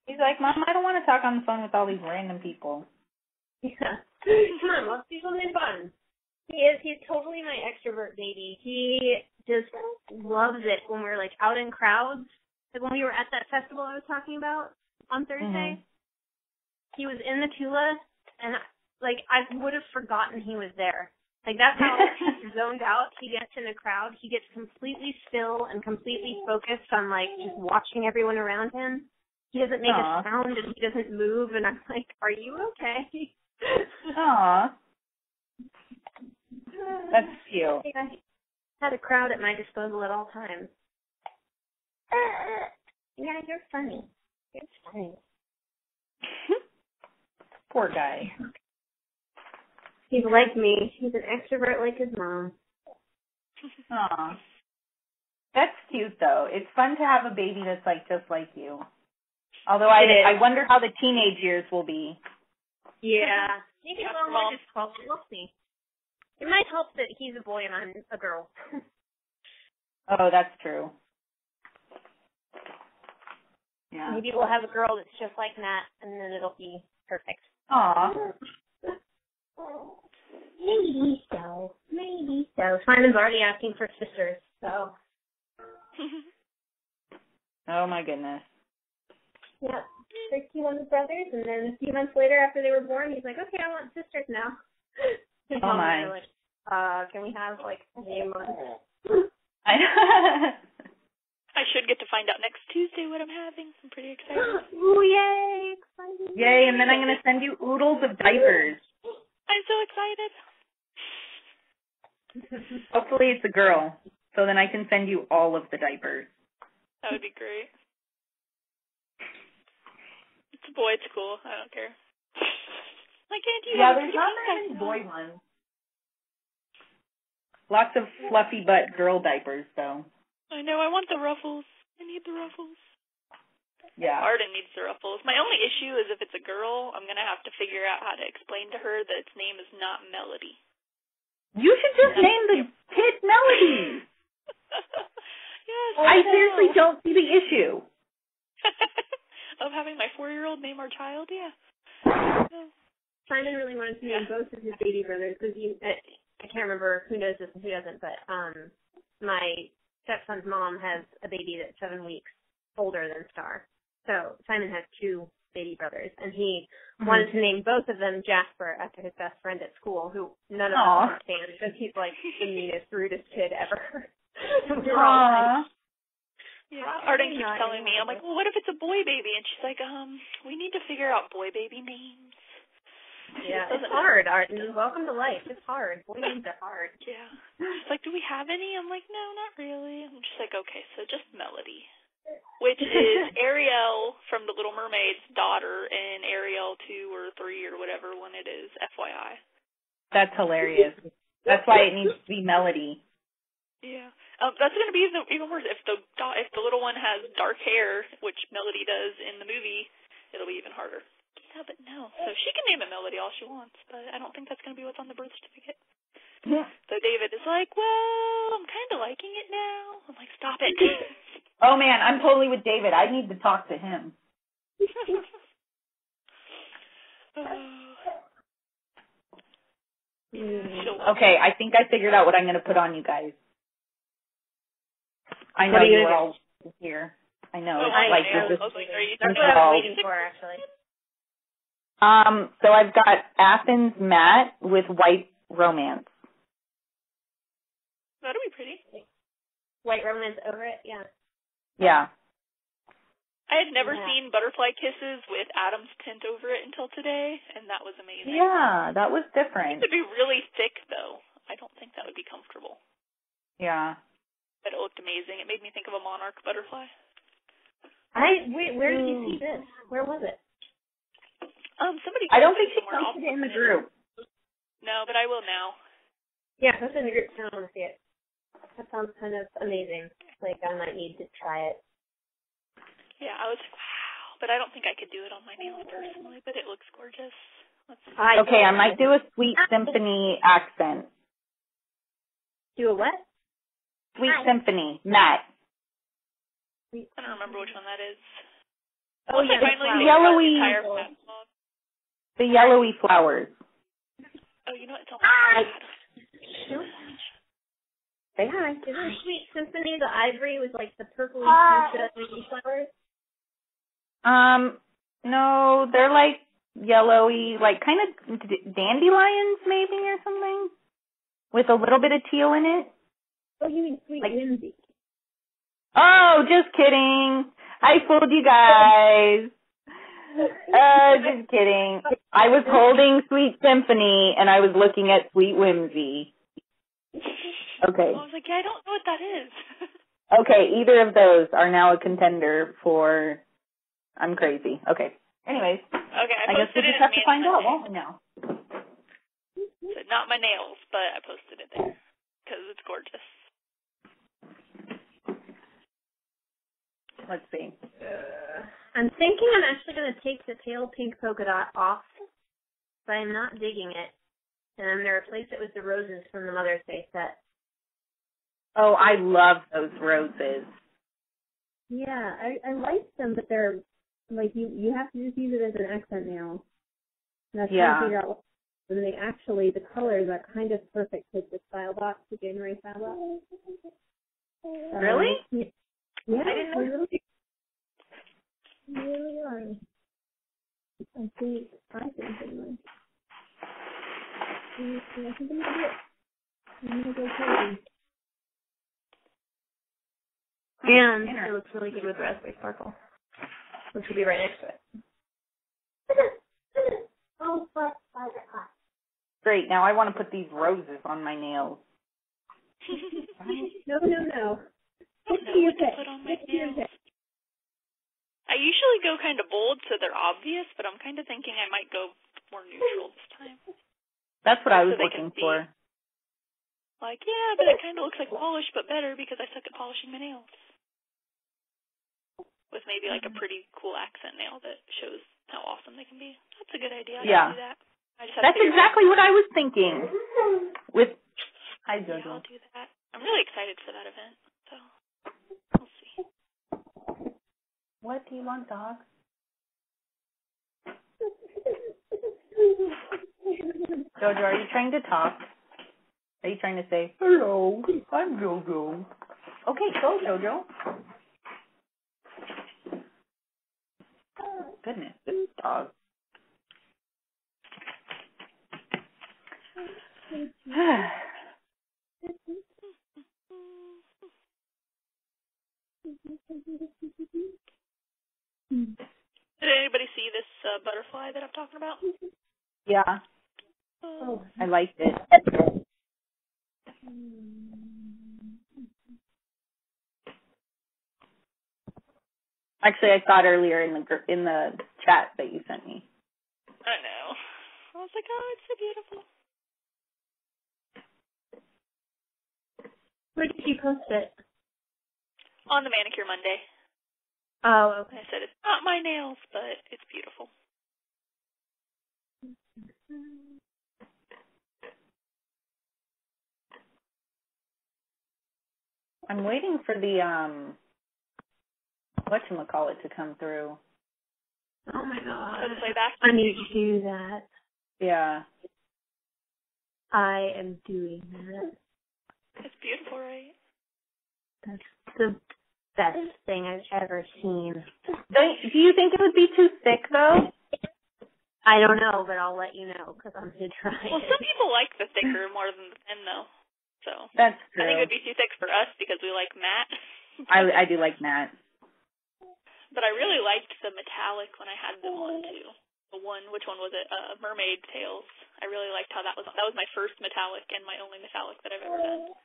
S1: He's like, Mom, I don't want to talk on the phone with all these random people.
S3: Yeah. Come on, let's do something fun. He's totally my extrovert baby. He just loves it when we're like out in crowds. Like when we were at that festival I was talking about on Thursday. He was in the Tula, and like I would have forgotten he was there. Like that's how zoned out he gets in a crowd. He gets completely still and completely focused on like just watching everyone around him. He doesn't make a sound and he doesn't move, and I'm like, are you okay?
S1: Aw. That's cute.
S3: I had a crowd at my disposal at all times. Yeah, you're funny. You're funny.
S1: Poor guy.
S3: He's like me. He's an extrovert like his mom.
S1: Aw. That's cute, though. It's fun to have a baby that's like just like you. Although I wonder how the teenage years will be.
S3: Yeah. Maybe a little more difficult. We'll see. It might help that he's a boy and I'm a girl.
S1: Oh, that's true. Yeah.
S3: Maybe we'll have a girl that's just like Nat, and then it'll be perfect.
S1: Aw.
S3: Maybe so. Maybe so. Simon's already asking for sisters, so.
S1: Oh, my goodness.
S3: Yeah. First he wanted brothers, and then a few months later after they were born, he's like, okay, I want sisters now. His mom was like, can we have, like, a few months?
S2: I should get to find out next Tuesday what I'm having. I'm pretty excited.
S3: Ooh, yay! Excited.
S1: Yay, and then I'm going to send you oodles of diapers.
S2: I'm so excited.
S1: Hopefully it's a girl. So then I can send you all of the diapers.
S2: That would be great. It's a boy, it's cool. I don't care. Like, Auntie,
S1: there's not very many boy ones. Lots of fluffy butt girl diapers, though.
S2: I know, I want the ruffles. I need the ruffles.
S1: Yeah.
S2: Arden needs the ruffles. My only issue is if it's a girl, I'm going to have to figure out how to explain to her that its name is not Melody.
S1: You should just name the kid Melody.
S2: Yes.
S1: I seriously don't see the issue.
S2: Of having my 4-year-old name our child, yeah.
S3: Simon really wanted to name both of his baby brothers because I can't remember who knows this and who doesn't, but my stepson's mom has a baby that's 7 weeks older than Star. So Simon has 2 baby brothers, and he wanted to name both of them Jasper after his best friend at school, who none of us understand because he's like the meanest, rudest kid ever. We're all like,
S2: yeah, Arden keeps telling me, I'm like, well, what if it's a boy baby? And she's like, we need to figure out boy baby names.
S3: Yeah, it's hard, Arden. Welcome to life. It's hard. Boy names are hard.
S2: Yeah. She's like, do we have any? I'm like, no, not really. I'm just like, okay, so just Melody, which is Ariel from The Little Mermaid's daughter in Ariel 2 or 3 or whatever one it is, FYI.
S1: That's hilarious. That's why it needs to be Melody.
S2: Yeah. That's going to be even worse. If the little one has dark hair, which Melody does in the movie, it'll be even harder. Yeah, but no. So she can name it Melody all she wants, but I don't think that's going to be what's on the birth certificate. Yeah. So David is like, well, I'm kind of liking it now. I'm like, stop it.
S1: Oh, man, I'm totally with David. I need to talk to him. Okay, I think I figured out what I'm going to put on you guys. I know you were all here. I know. It's like you're just
S3: that's what I was waiting for, actually.
S1: So I've got Athens matte with white romance.
S2: That'll be pretty.
S3: White romance over it, yeah.
S1: Yeah.
S2: I had never seen butterfly kisses with Adam's tint over it until today, and that was amazing.
S1: Yeah, that was different.
S2: It would be really thick, though. I don't think that would be comfortable.
S1: Yeah.
S2: But it looked amazing. It made me think of a monarch butterfly.
S3: Where did you see this? Where was it?
S2: Somebody.
S1: I don't think she posted it in the group.
S2: No, but I will now.
S3: Yeah, post it in the group. I want to see it. That sounds kind of amazing. Like I might need to try it.
S2: Yeah, I was like, wow, but I don't think I could do it on my nails personally. But it looks gorgeous. Let's see.
S1: Okay, I might do a Sweet Symphony accent.
S3: Do a what?
S1: Sweet Symphony, matte.
S2: I don't remember which one that is.
S3: Oh, yeah,
S1: the yellowy flowers.
S2: Oh, you know what? It's all bad.
S3: Say hi. Isn't it Sweet Symphony the ivory with like the purpley flowers?
S1: No, they're like yellowy, like kind of dandelions maybe or something, with a little bit of teal in it.
S3: Oh, you mean Sweet Whimsy?
S1: Oh, just kidding. I fooled you guys. Just kidding. I was holding Sweet Symphony and I was looking at Sweet Whimsy. Okay.
S2: I was like, yeah, I don't know what that is.
S1: Okay, either of those are now a contender for I'm crazy. Okay. Anyways.
S2: Okay,
S1: I guess we'll just have to find out, won't we now?
S2: So not my nails, but I posted it there because it's gorgeous.
S1: Let's see.
S3: I'm thinking I'm actually going to take the pale pink polka dot off, but I'm not digging it. And I'm going to replace it with the roses from the Mother's Day set.
S1: Oh, I love those roses.
S3: Yeah, I like them, but they're, like, you have to just use it as an accent nail. And that's trying to figure out what, and they actually, the colors are kind of perfect with the style box, the January style box.
S1: Really?
S3: Yeah,
S1: I didn't know.
S3: They really are. I think anyway. I think I'm going to do it. I'm going to go crazy. And it looks really good with raspberry sparkle, which will be right next to it.
S1: Great, now I want to put these roses on my nails.
S3: No.
S2: I don't know what to put on my nails. I usually go kind of bold so they're obvious, but I'm kind of thinking I might go more neutral this time.
S1: That's what I was
S2: So
S1: looking for.
S2: Like, yeah, but it kind of looks like polish, but better because I suck at polishing my nails. With maybe like a pretty cool accent nail that shows how awesome they can be. That's a good idea. I can do that.
S1: That's exactly what I was thinking. Hi, Jojo.
S2: Yeah, I'll do that. I'm really excited for that event, so we'll see.
S1: What do you want, dog? Jojo, are you trying to talk? Are you trying to say, hello, I'm Jojo? Okay, go, Jojo. Goodness, this dog.
S2: Did anybody see this butterfly that I'm talking about?
S1: Yeah.
S3: Oh.
S1: I liked it. Actually, I saw it earlier in the chat that you sent me.
S2: I know. I was like, oh, it's so beautiful.
S3: Where did you post it?
S2: On the Manicure Monday.
S3: Oh, okay.
S2: I said it's not my nails, but it's beautiful.
S1: I'm waiting for the whatchamacallit to come through.
S3: Oh my god.
S2: So play back.
S3: I need to do that.
S1: Yeah.
S3: I am doing that.
S2: It's beautiful, right?
S3: That's the best thing I've ever seen.
S1: Do you think it would be too thick, though?
S3: I don't know, but I'll let you know because I'm going to try
S2: Well, some people like the thicker more than the thin, though. So
S1: that's true.
S2: I think it would be too thick for us because we like matte.
S1: I do like matte.
S2: But I really liked the metallic when I had them on, too. Which one was it? Mermaid Tails. I really liked how that was my first metallic and my only metallic that I've ever done.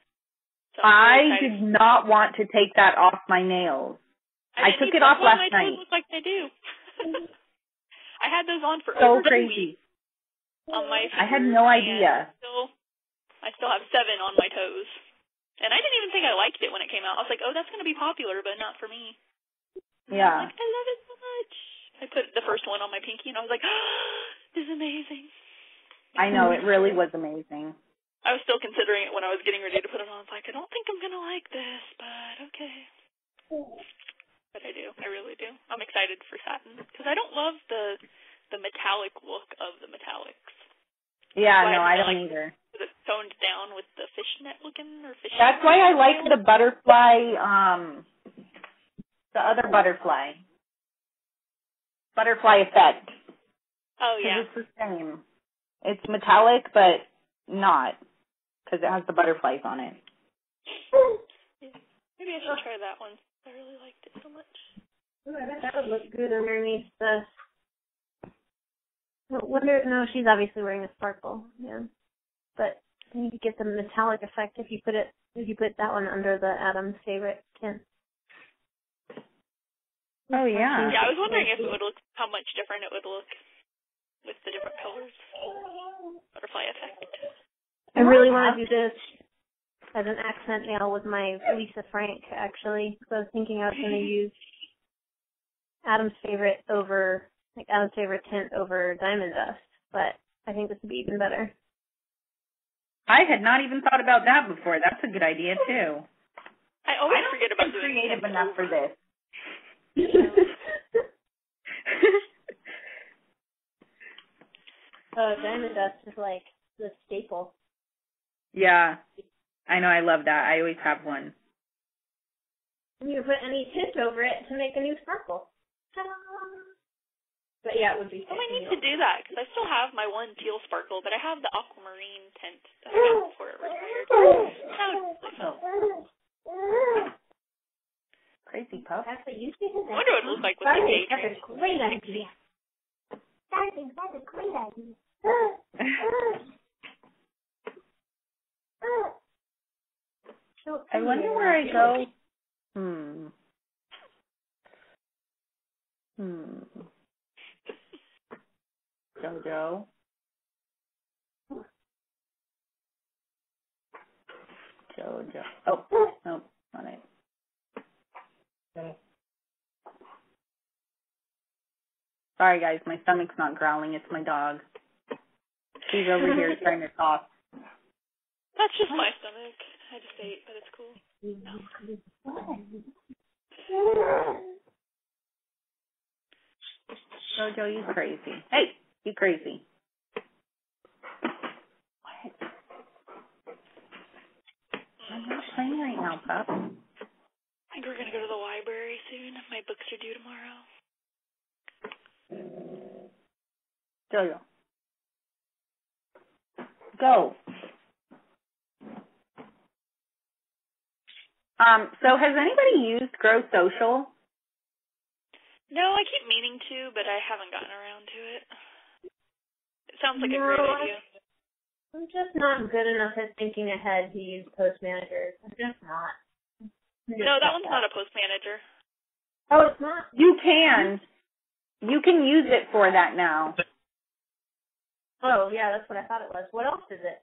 S2: So
S1: I did not want to take that off my nails. I took it off last night.
S2: My toes look like they do. I had those on for
S1: so
S2: over 2 weeks.
S1: crazy.
S2: On my fingers,
S1: I had no idea.
S2: I still have 7 on my toes. And I didn't even think I liked it when it came out. I was like, oh, that's going to be popular, but not for me.
S1: Yeah.
S2: I love it so much. I put the first one on my pinky, and I was like, oh, this is amazing.
S1: I know, it really was amazing.
S2: I was still considering it when I was getting ready to put it on. I was like, I don't think I'm going to like this, but okay. But I do. I really do. I'm excited for satin. Because I don't love the metallic look of the metallics.
S1: Yeah, no, I don't either.
S2: Is it toned down with the fishnet looking or fishnet?
S1: That's why I like the butterfly, the other butterfly. Butterfly effect.
S2: Oh, yeah.
S1: It's the same. It's metallic, but not. Because it has the butterflies on it.
S3: Yeah.
S2: Maybe I should try that one. I really liked it so much.
S3: Ooh, I bet that would look good underneath the... No, she's obviously wearing a sparkle. Yeah. But I think you get the metallic effect if you put that one under the Adam's favorite tint.
S1: Oh, yeah.
S2: Yeah, I was wondering if it would look, how much different it would look with the different colors. Butterfly effect.
S3: I really want to do this as an accent nail with my Lisa Frank, actually. So I was thinking I was going to use Adam's favorite tint over Diamond Dust. But I think this would be even better.
S1: I had not even thought about that before. That's a good idea, too.
S2: I always forget about doing
S1: creative enough for this.
S3: Diamond Dust is like the staple.
S1: Yeah. I know, I love that. I always have one.
S3: And you put any tint over it to make a new sparkle. But yeah, it would be.
S2: I might need to do that, because I still have my one teal sparkle, but I have the aquamarine tint that I got before it retired.
S1: Crazy pup.
S2: I wonder what it looks like with the daydream.
S3: That's a great idea. That's a great idea.
S1: I wonder where I go. Jojo. Jojo. Oh, no, not it. Sorry, guys, my stomach's not growling. It's my dog. She's over here trying to cough.
S2: That's just my stomach. I just ate, but it's cool.
S1: Jojo, you crazy. Hey, you crazy. What? I'm not playing right now, pup.
S2: I think we're going to go to the library soon. My books are due tomorrow.
S1: Jojo. Go. So has anybody used Grow Social?
S2: No, I keep meaning to, but I haven't gotten around to it. It sounds like a great idea.
S3: I'm just not good enough at thinking ahead to use Post Manager. I'm just not.
S2: No, that one's not a Post Manager.
S3: Oh, it's not?
S1: You can. You can use it for that now.
S3: Oh, yeah, that's what I thought it was. What else is it?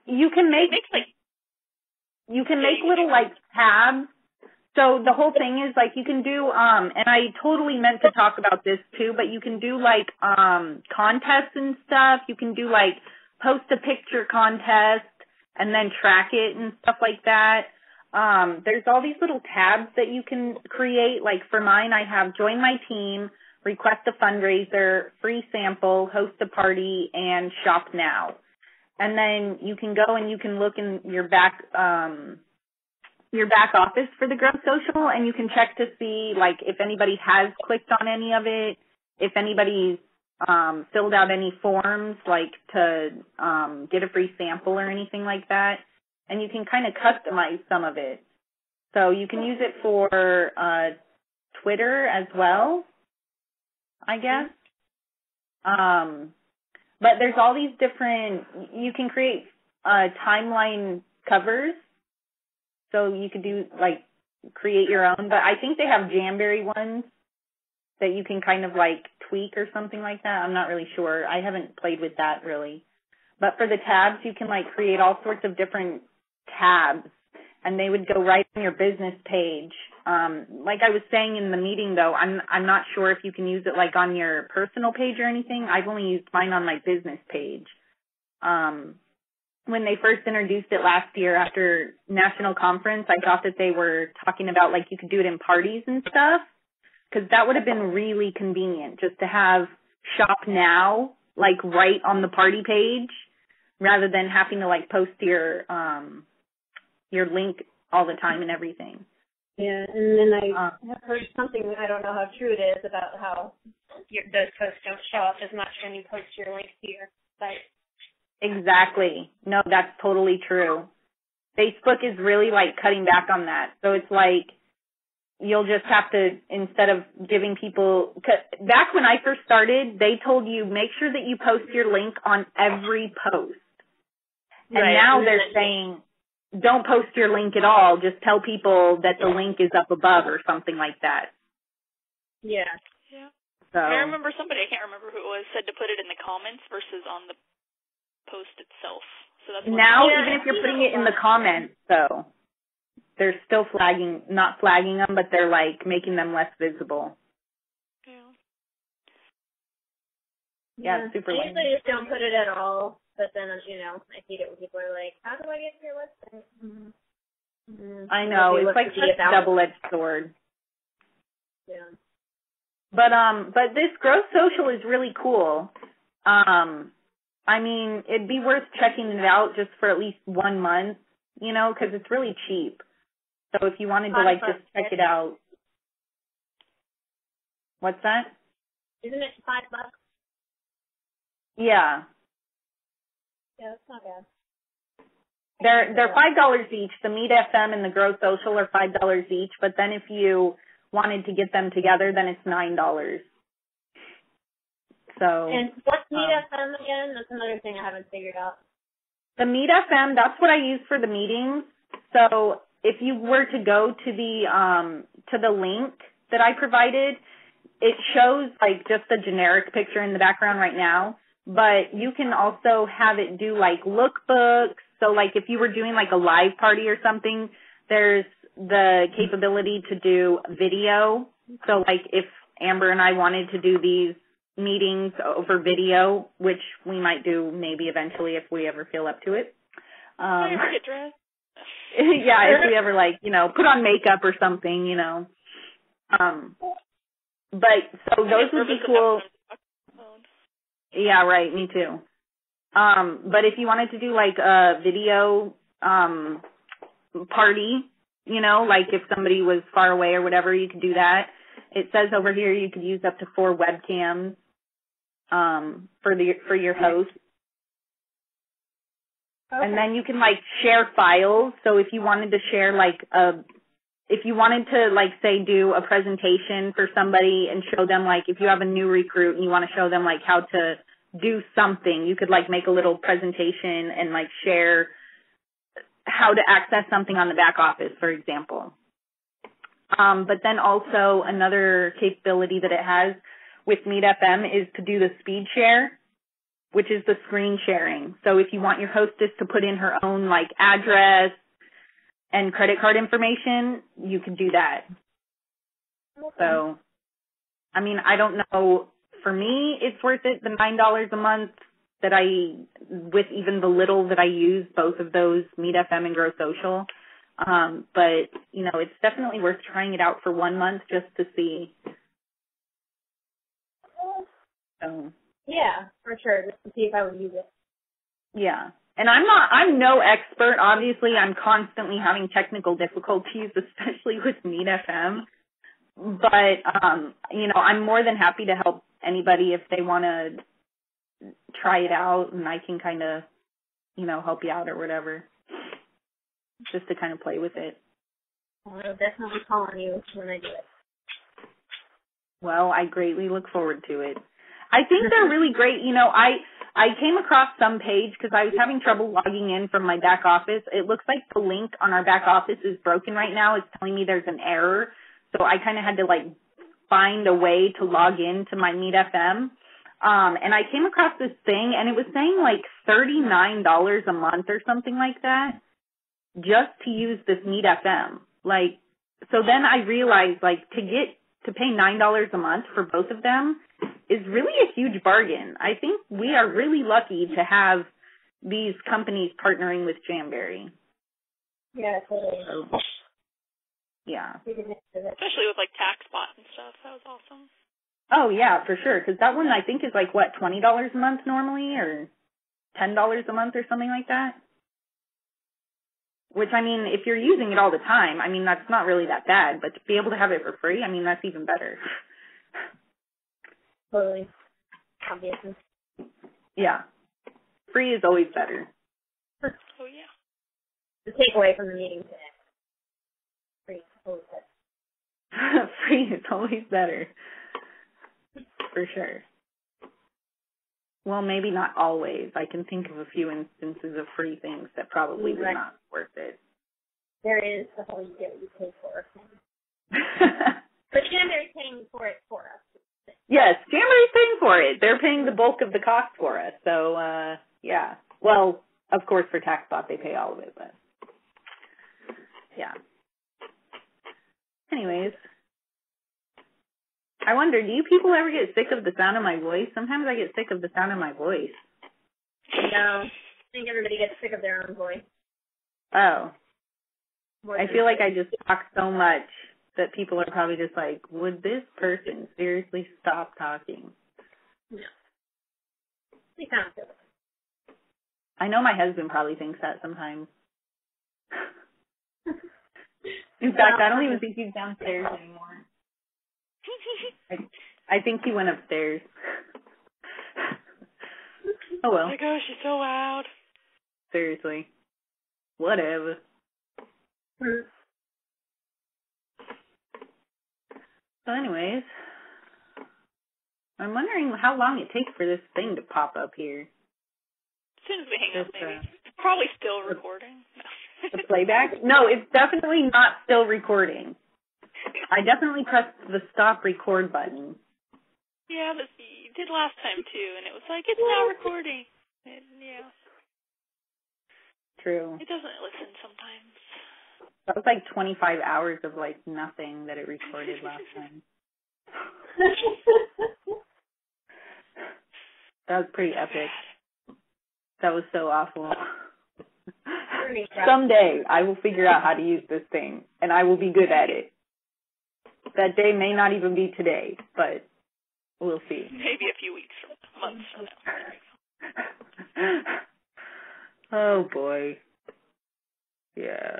S1: You can make little like tabs. So the whole thing is like you can do and I totally meant to talk about this too, but you can do like contests and stuff. You can do like post a picture contest and then track it and stuff like that. There's all these little tabs that you can create. Like for mine, I have join my team, request a fundraiser, free sample, host a party, and shop now. And then you can go and you can look in your back office for the Grow Social, and you can check to see like if anybody has clicked on any of it, if anybody's filled out any forms like to get a free sample or anything like that. And you can kind of customize some of it. So you can use it for Twitter as well, I guess. But there's all these different, you can create timeline covers. So you could do, like, create your own. But I think they have Jamberry ones that you can kind of, like, tweak or something like that. I'm not really sure. I haven't played with that, really. But for the tabs, you can, like, create all sorts of different tabs. And they would go right on your business page. Like I was saying in the meeting, though, I'm not sure if you can use it, like, on your personal page or anything. I've only used mine on my business page. When they first introduced it last year after national conference, I thought that they were talking about, like, you could do it in parties and stuff, because that would have been really convenient just to have shop now, like, right on the party page, rather than having to, like, post your link all the time and everything.
S3: Yeah, and then I have heard something, I don't know how true it is, about how those posts don't show up as much when you post your link to your site.
S1: Exactly. No, that's totally true. Facebook is really, like, cutting back on that. So it's like you'll just have to, instead of giving people, back when I first started, they told you make sure that you post your link on every post. And
S3: right.
S1: now they're saying don't post your link at all. Just tell people that the link is up above or something like that.
S3: Yeah.
S2: Yeah.
S1: So
S2: I remember somebody, I can't remember who it was, said to put it in the comments versus on the post itself. So that's
S1: now, even if you're putting it in the comments, though, they're still not flagging them, but they're, like, making them less visible. Yeah, it's super lame.
S3: I usually just don't put it at all, but then, you know, I hate it when people are like, how do I get to your website? Mm-hmm.
S1: I know, it's like such a double-edged sword.
S3: Yeah.
S1: But this Grow Social is really cool. I mean, it'd be worth checking it out just for at least 1 month, you know, because it's really cheap. So if you wanted to, like, just check it out. What's that?
S3: Isn't it $5?
S1: Yeah.
S3: Yeah, that's not bad.
S1: They're $5 each. The Meet FM and the Grow Social are $5 each, but then if you wanted to get them together, then it's $9. So.
S3: And what's Meet FM again? That's another thing I haven't figured out.
S1: The Meet FM, that's what I use for the meetings. So if you were to go to the link that I provided, it shows like just a generic picture in the background right now, but you can also have it do like lookbooks. So like if you were doing like a live party or something, there's the capability to do video. So like if Amber and I wanted to do these meetings over video, which we might do maybe eventually if we ever feel up to it.
S2: I ever get dressed.
S1: Yeah, if we ever like, put on makeup or something, But so those would be cool. Yeah, right, me too. But if you wanted to do like a video party, like if somebody was far away or whatever, you could do that. It says over here you could use up to 4 webcams for your host. Okay. And then you can like share files. So if you wanted to share if you wanted to like say do a presentation for somebody and show them like if you have a new recruit and you want to show them like how to do something, you could like make a little presentation and like share how to access something on the back office, for example. But then also another capability that it has with Meet FM is to do the speed share, which is the screen sharing. So if you want your hostess to put in her own like address and credit card information, you can do that. Okay. So, I mean, I don't know. For me, it's worth it, the $9 a month that with even the little that I use, both of those, Meet FM and Grow Social. But, it's definitely worth trying it out for 1 month just to see. So.
S3: Yeah, for sure, just to see if I would use it.
S1: Yeah. And I'm no expert. Obviously, I'm constantly having technical difficulties, especially with Meet FM. But, I'm more than happy to help anybody if they want to try it out, and I can kind of, help you out or whatever, just to kind of play with it.
S3: I'll definitely call on you when I do it.
S1: Well, I greatly look forward to it. I think they're really great. I came across some page because I was having trouble logging in from my back office. It looks like the link on our back office is broken right now. It's telling me there's an error. So I kind of had to like find a way to log in to my Meet FM. And I came across this thing and it was saying like $39 a month or something like that just to use this Meet FM. Like, so then I realized like to pay $9 a month for both of them is really a huge bargain. I think we are really lucky to have these companies partnering with Jamberry.
S3: Yeah, totally. So,
S1: yeah.
S2: Especially with like TaxBot and stuff. That was awesome.
S1: Oh, yeah, for sure. Because that one I think is like, what, $20 a month normally or $10 a month or something like that? Which, I mean, if you're using it all the time, I mean, that's not really that bad. But to be able to have it for free, I mean, that's even better.
S3: Totally. Obviously.
S1: Yeah. Free is always better.
S2: Oh, yeah.
S3: The takeaway from the meeting today. Free is always better.
S1: Free is always better. For sure. Well, maybe not always. I can think of a few instances of free things that probably were not worth it.
S3: There is the whole you get what you pay for thing. But Jamberry's paying for it for us.
S1: Yes, Jamberry's paying for it. They're paying the bulk of the cost for us. So, yeah. Well, of course, for TaxBot, they pay all of it, but yeah. Anyways, I wonder, do you people ever get sick of the sound of my voice? Sometimes I get sick of the sound of my voice.
S3: No, I think everybody gets sick of their own voice.
S1: Oh. I feel like I just talk so much that people are probably just like, would this person seriously stop talking?
S3: No. They sound good.
S1: I know my husband probably thinks that sometimes. In fact, I don't even think he's downstairs anymore. I think he went upstairs. Oh well.
S2: Oh my gosh, she's so loud.
S1: Seriously. Whatever. So anyways, I'm wondering how long it takes for this thing to pop up here.
S2: As soon as we hang up, maybe. Probably still recording.
S1: The playback? No, it's definitely not still recording. I definitely pressed the stop record button.
S2: Yeah, but you did last time too, and it was like, it's now recording. And, yeah.
S1: True.
S2: It doesn't listen sometimes.
S1: That was like 25 hours of like nothing that it recorded last time. That was pretty epic. That was so awful. Someday I will figure out how to use this thing, and I will be good at it. That day may not even be today, but we'll see.
S2: Maybe a few weeks from months from now.
S1: Oh boy. Yeah.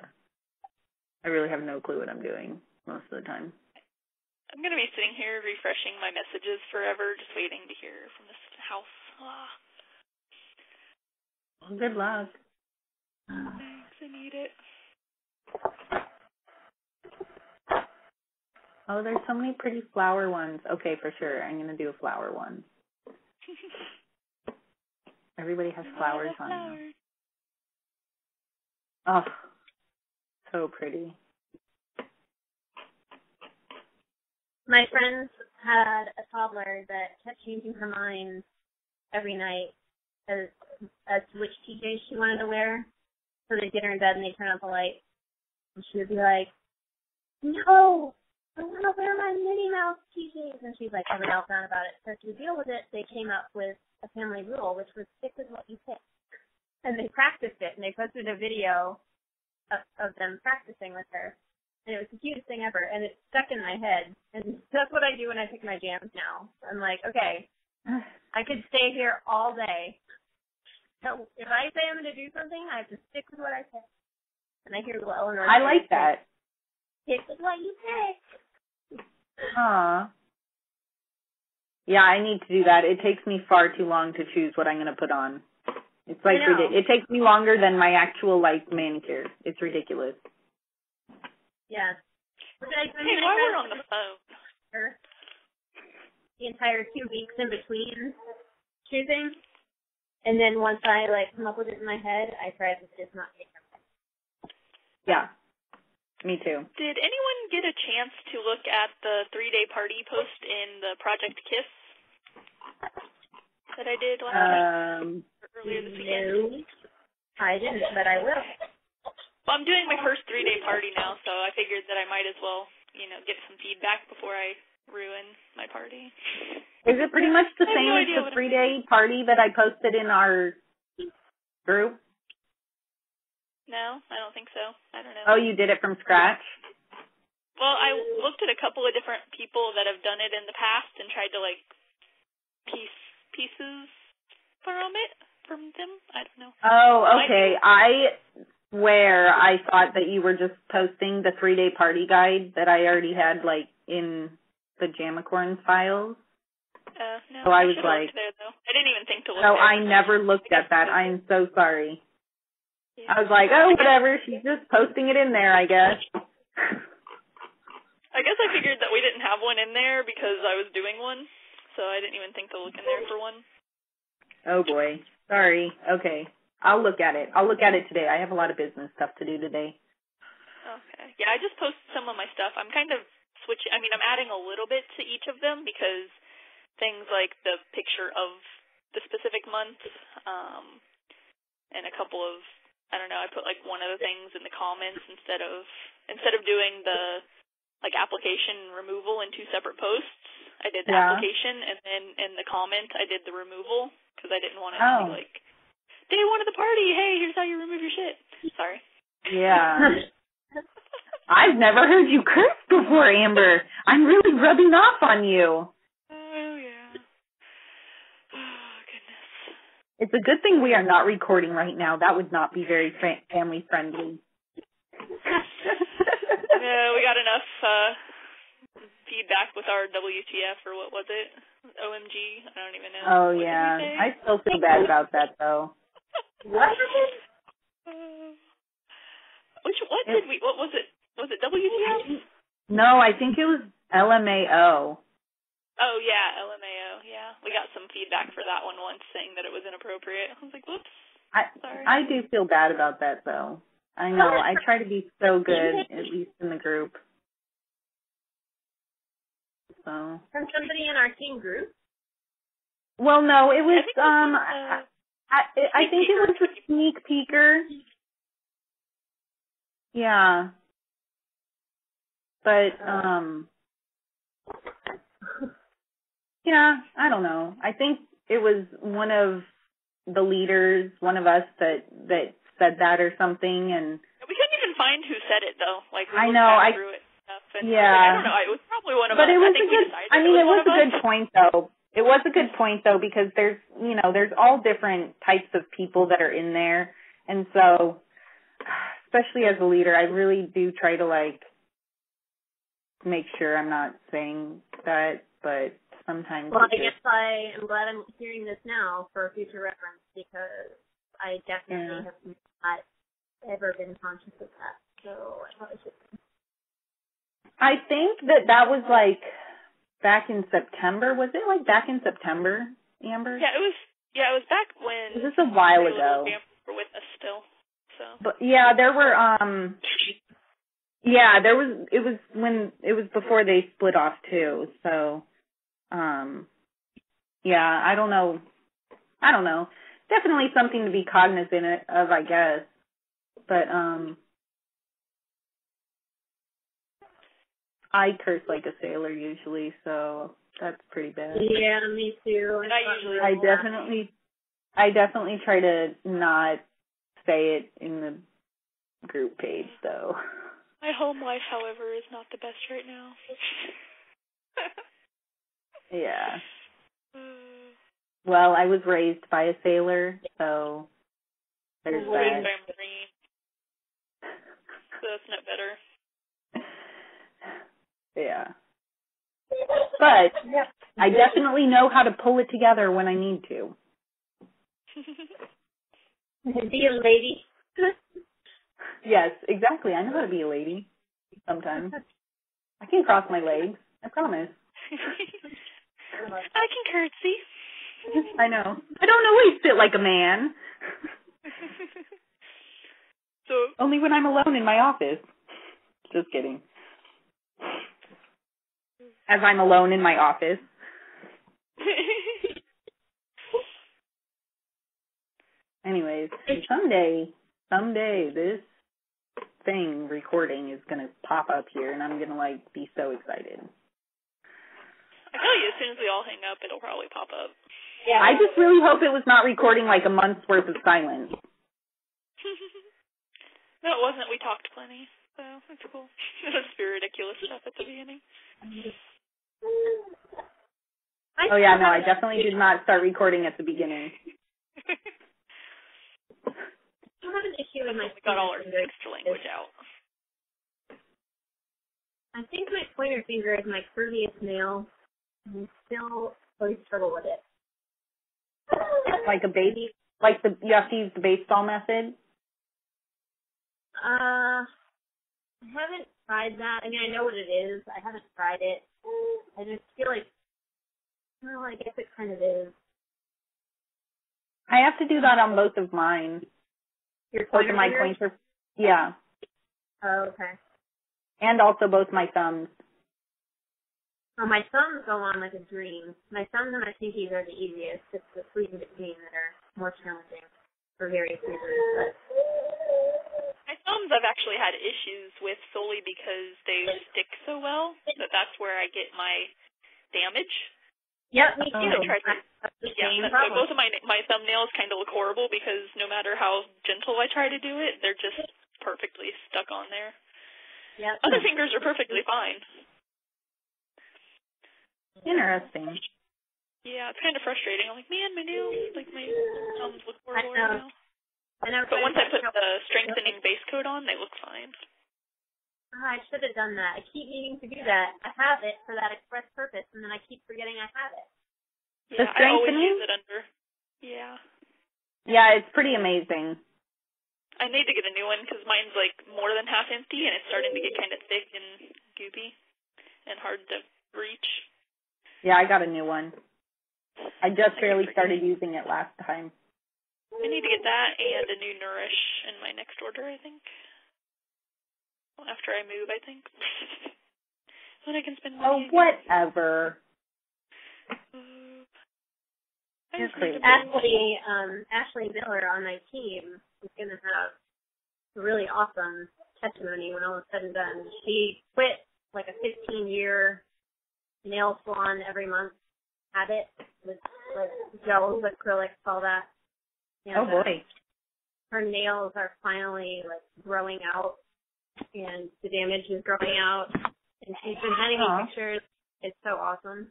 S1: I really have no clue what I'm doing most of the time.
S2: I'm going to be sitting here refreshing my messages forever, just waiting to hear from this house.
S1: Well, good luck.
S2: Thanks, I need it.
S1: Oh, there's so many pretty flower ones. Okay, for sure. I'm going to do a flower one. Everybody has flowers on them. Oh, so pretty.
S3: My friends had a toddler that kept changing her mind every night as to which PJs she wanted to wear. So they'd get her in bed and they'd turn out the light. And she would be like, no, I want to wear my Minnie Mouse PJs. And she's like every meltdown about it. So to deal with it, they came up with a family rule, which was stick with what you pick. And they practiced it, and they posted a video of them practicing with her. And it was the cutest thing ever, and it stuck in my head. And that's what I do when I pick my jams now. I'm like, okay, I could stay here all day. So if I say I'm going to do something, I have to stick with what I pick. And I hear little Eleanor.
S1: I like that.
S3: Stick with what you pick.
S1: Aw. Yeah, I need to do that. It takes me far too long to choose what I'm going to put on. It's like ridiculous. It takes me longer than my actual like manicure. It's ridiculous.
S3: Yeah.
S2: Hey, while we're on the phone.
S3: The entire 2 weeks in between choosing. And then once I like come up with it in my head, I try to just not take them.
S1: Yeah. Me too.
S2: Did anyone get a chance to look at the 3-day party post in the Project Kiss that I did earlier this weekend?
S3: No, I didn't, but I will.
S2: Well, I'm doing my first 3-day party now, so I figured that I might as well, get some feedback before I ruin my party.
S1: Is it pretty much the same as the 3-day party that I posted in our group?
S2: No, I don't think so. I don't know.
S1: Oh, you did it from scratch?
S2: Well, I looked at a couple of different people that have done it in the past and tried to, piece pieces from them. I don't know.
S1: Oh, okay. I swear I thought that you were just posting the 3-day party guide that I already had, in the Jamicorns files.
S2: No,
S1: so I was
S2: like, there, though. I didn't even think to look.
S1: No,
S2: there.
S1: I never looked at that. I am so sorry.
S2: Yeah.
S1: I was like, oh, whatever. She's just posting it in there, I guess.
S2: I guess I figured that we didn't have one in there because I was doing one, so I didn't even think to look in there for one.
S1: Oh, boy. Sorry. Okay. I'll look at it. I'll look at it today. I have a lot of business stuff to do today.
S2: Okay. Yeah, I just posted some of my stuff. I'm kind of switching. I'm adding a little bit to each of them because things like the picture of the specific month and a couple of, I don't know, I put one of the things in the comments instead of doing the application removal in 2 separate posts. I did the application, and then in the comment I did the removal because I didn't want it to be day 1 of the party, hey, here's how you remove your shit. Sorry.
S1: Yeah. I've never heard you curse before, Amber. I'm really rubbing off on you.
S2: Oh, yeah. Oh, goodness.
S1: It's a good thing we are not recording right now. That would not be very family friendly.
S2: No, we got enough feedback with our WTF, or what was it? OMG? I don't even know.
S1: Oh, yeah. I still feel bad about that, though.
S3: What?
S2: What was it? Was it WTF?
S1: No, I think it was LMAO.
S2: Oh, yeah, LMAO, yeah. We got some feedback for that one once saying that it was inappropriate. I was like, whoops. Sorry.
S1: I do feel bad about that, though. I know. I try to be so good, at least in the group. So.
S3: From somebody in our team group?
S1: Well, no, it was, I think it was a sneak peeker. Yeah. But, yeah, I don't know. I think it was one of the leaders, one of us that said that or something, and
S2: we couldn't even find who said it though. Like we
S1: I know,
S2: through it and stuff, and
S1: yeah.
S2: I don't know. It was probably one of us.
S1: But it was
S2: I think we decided. I
S1: mean, it was a
S2: us.
S1: good point though. It was a good point though, because there's all different types of people that are in there, and so especially as a leader, I really do try to like make sure I'm not saying that, but sometimes.
S3: Well, I guess I am glad I'm hearing this now for future reference, because I definitely have not ever been conscious of that. So I probably should.
S2: I
S1: think that was like back in September. Was it like back in September, Amber?
S2: Yeah, it was. Yeah, it was back when.
S1: This is a while ago.
S2: Were with us still. So.
S1: But yeah, there were. Yeah, there was. It was before they split off too. So. Yeah, I don't know. Definitely something to be cognizant of, I guess. But, I curse like a sailor usually, so that's pretty bad.
S3: Yeah, me too.
S2: And
S1: I definitely try to not say it in the group page, though.
S2: My home life, however, is not the best right now.
S1: Yeah. Well, I was raised by a sailor, so there's that.
S2: Raised by a Marine. So that's not better.
S1: Yeah. But I definitely know how to pull it together when I need to.
S3: Be a lady.
S1: Yes, exactly. I know how to be a lady sometimes. I can cross my legs. I promise.
S2: I can curtsy.
S1: I know. I don't always sit like a man.
S2: So
S1: only when I'm alone in my office. Just kidding. As I'm alone in my office. Anyways, someday this thing recording is going to pop up here and I'm going to like be so excited.
S2: I tell you, as soon as we all hang up, it'll probably pop up.
S3: Yeah.
S1: I just really hope it was not recording like a month's worth of silence.
S2: No, it wasn't. We talked plenty, so it's cool. It was just ridiculous stuff at the beginning.
S1: Oh yeah, no, I definitely did not start recording at the beginning.
S3: I have an issue with my.
S2: We got all our extra language out.
S3: I think my pointer finger is my curviest nail. I still really struggle with it.
S1: Like you have to use the baseball method?
S3: I haven't tried that. I mean, I know what it is. I haven't tried it. I just feel like, well, I guess it kind of is.
S1: I have to do that on both of mine.
S3: Your
S1: both of my pointer. Yeah.
S3: Oh, okay.
S1: And also both my thumbs.
S3: Oh, my thumbs go on like a dream. My thumbs and my pinkies are the easiest. It's the three in between that are more challenging for various reasons. But
S2: my thumbs I've actually had issues with solely because they stick so well that that's where I get my damage.
S3: Yep, me too.
S2: So both of my thumbnails kind of look horrible because no matter how gentle I try to do it, they're just perfectly stuck on there.
S3: Yep.
S2: Other fingers are perfectly fine.
S1: Interesting.
S2: Yeah, it's kind of frustrating. I'm like, man, my nails, like my thumbs look horrible right now. But once I put the strengthening base coat on, they look fine.
S3: Oh, I should have done that. I keep needing to do that. I have it for that express purpose, and then I keep forgetting I have it.
S2: Yeah, I always use it under. Yeah.
S1: Yeah, it's pretty amazing.
S2: I need to get a new one because mine's like more than half empty, and it's starting to get kind of thick and goopy and hard to reach.
S1: Yeah, I got a new one. I just barely started using it last time.
S2: I need to get that and a new Nourish in my next order, I think. after I move, I think. When I can spend
S1: Oh,
S2: money.
S1: whatever.
S2: You're
S1: crazy.
S3: Ashley Miller on my team is going to have a really awesome testimony when all is said and done. She quit like a 15-year nail salon every month habit with like gels, acrylics, all that. And,
S1: oh boy.
S3: Her nails are finally like growing out, and the damage is growing out. And she's been sending me pictures. It's so awesome.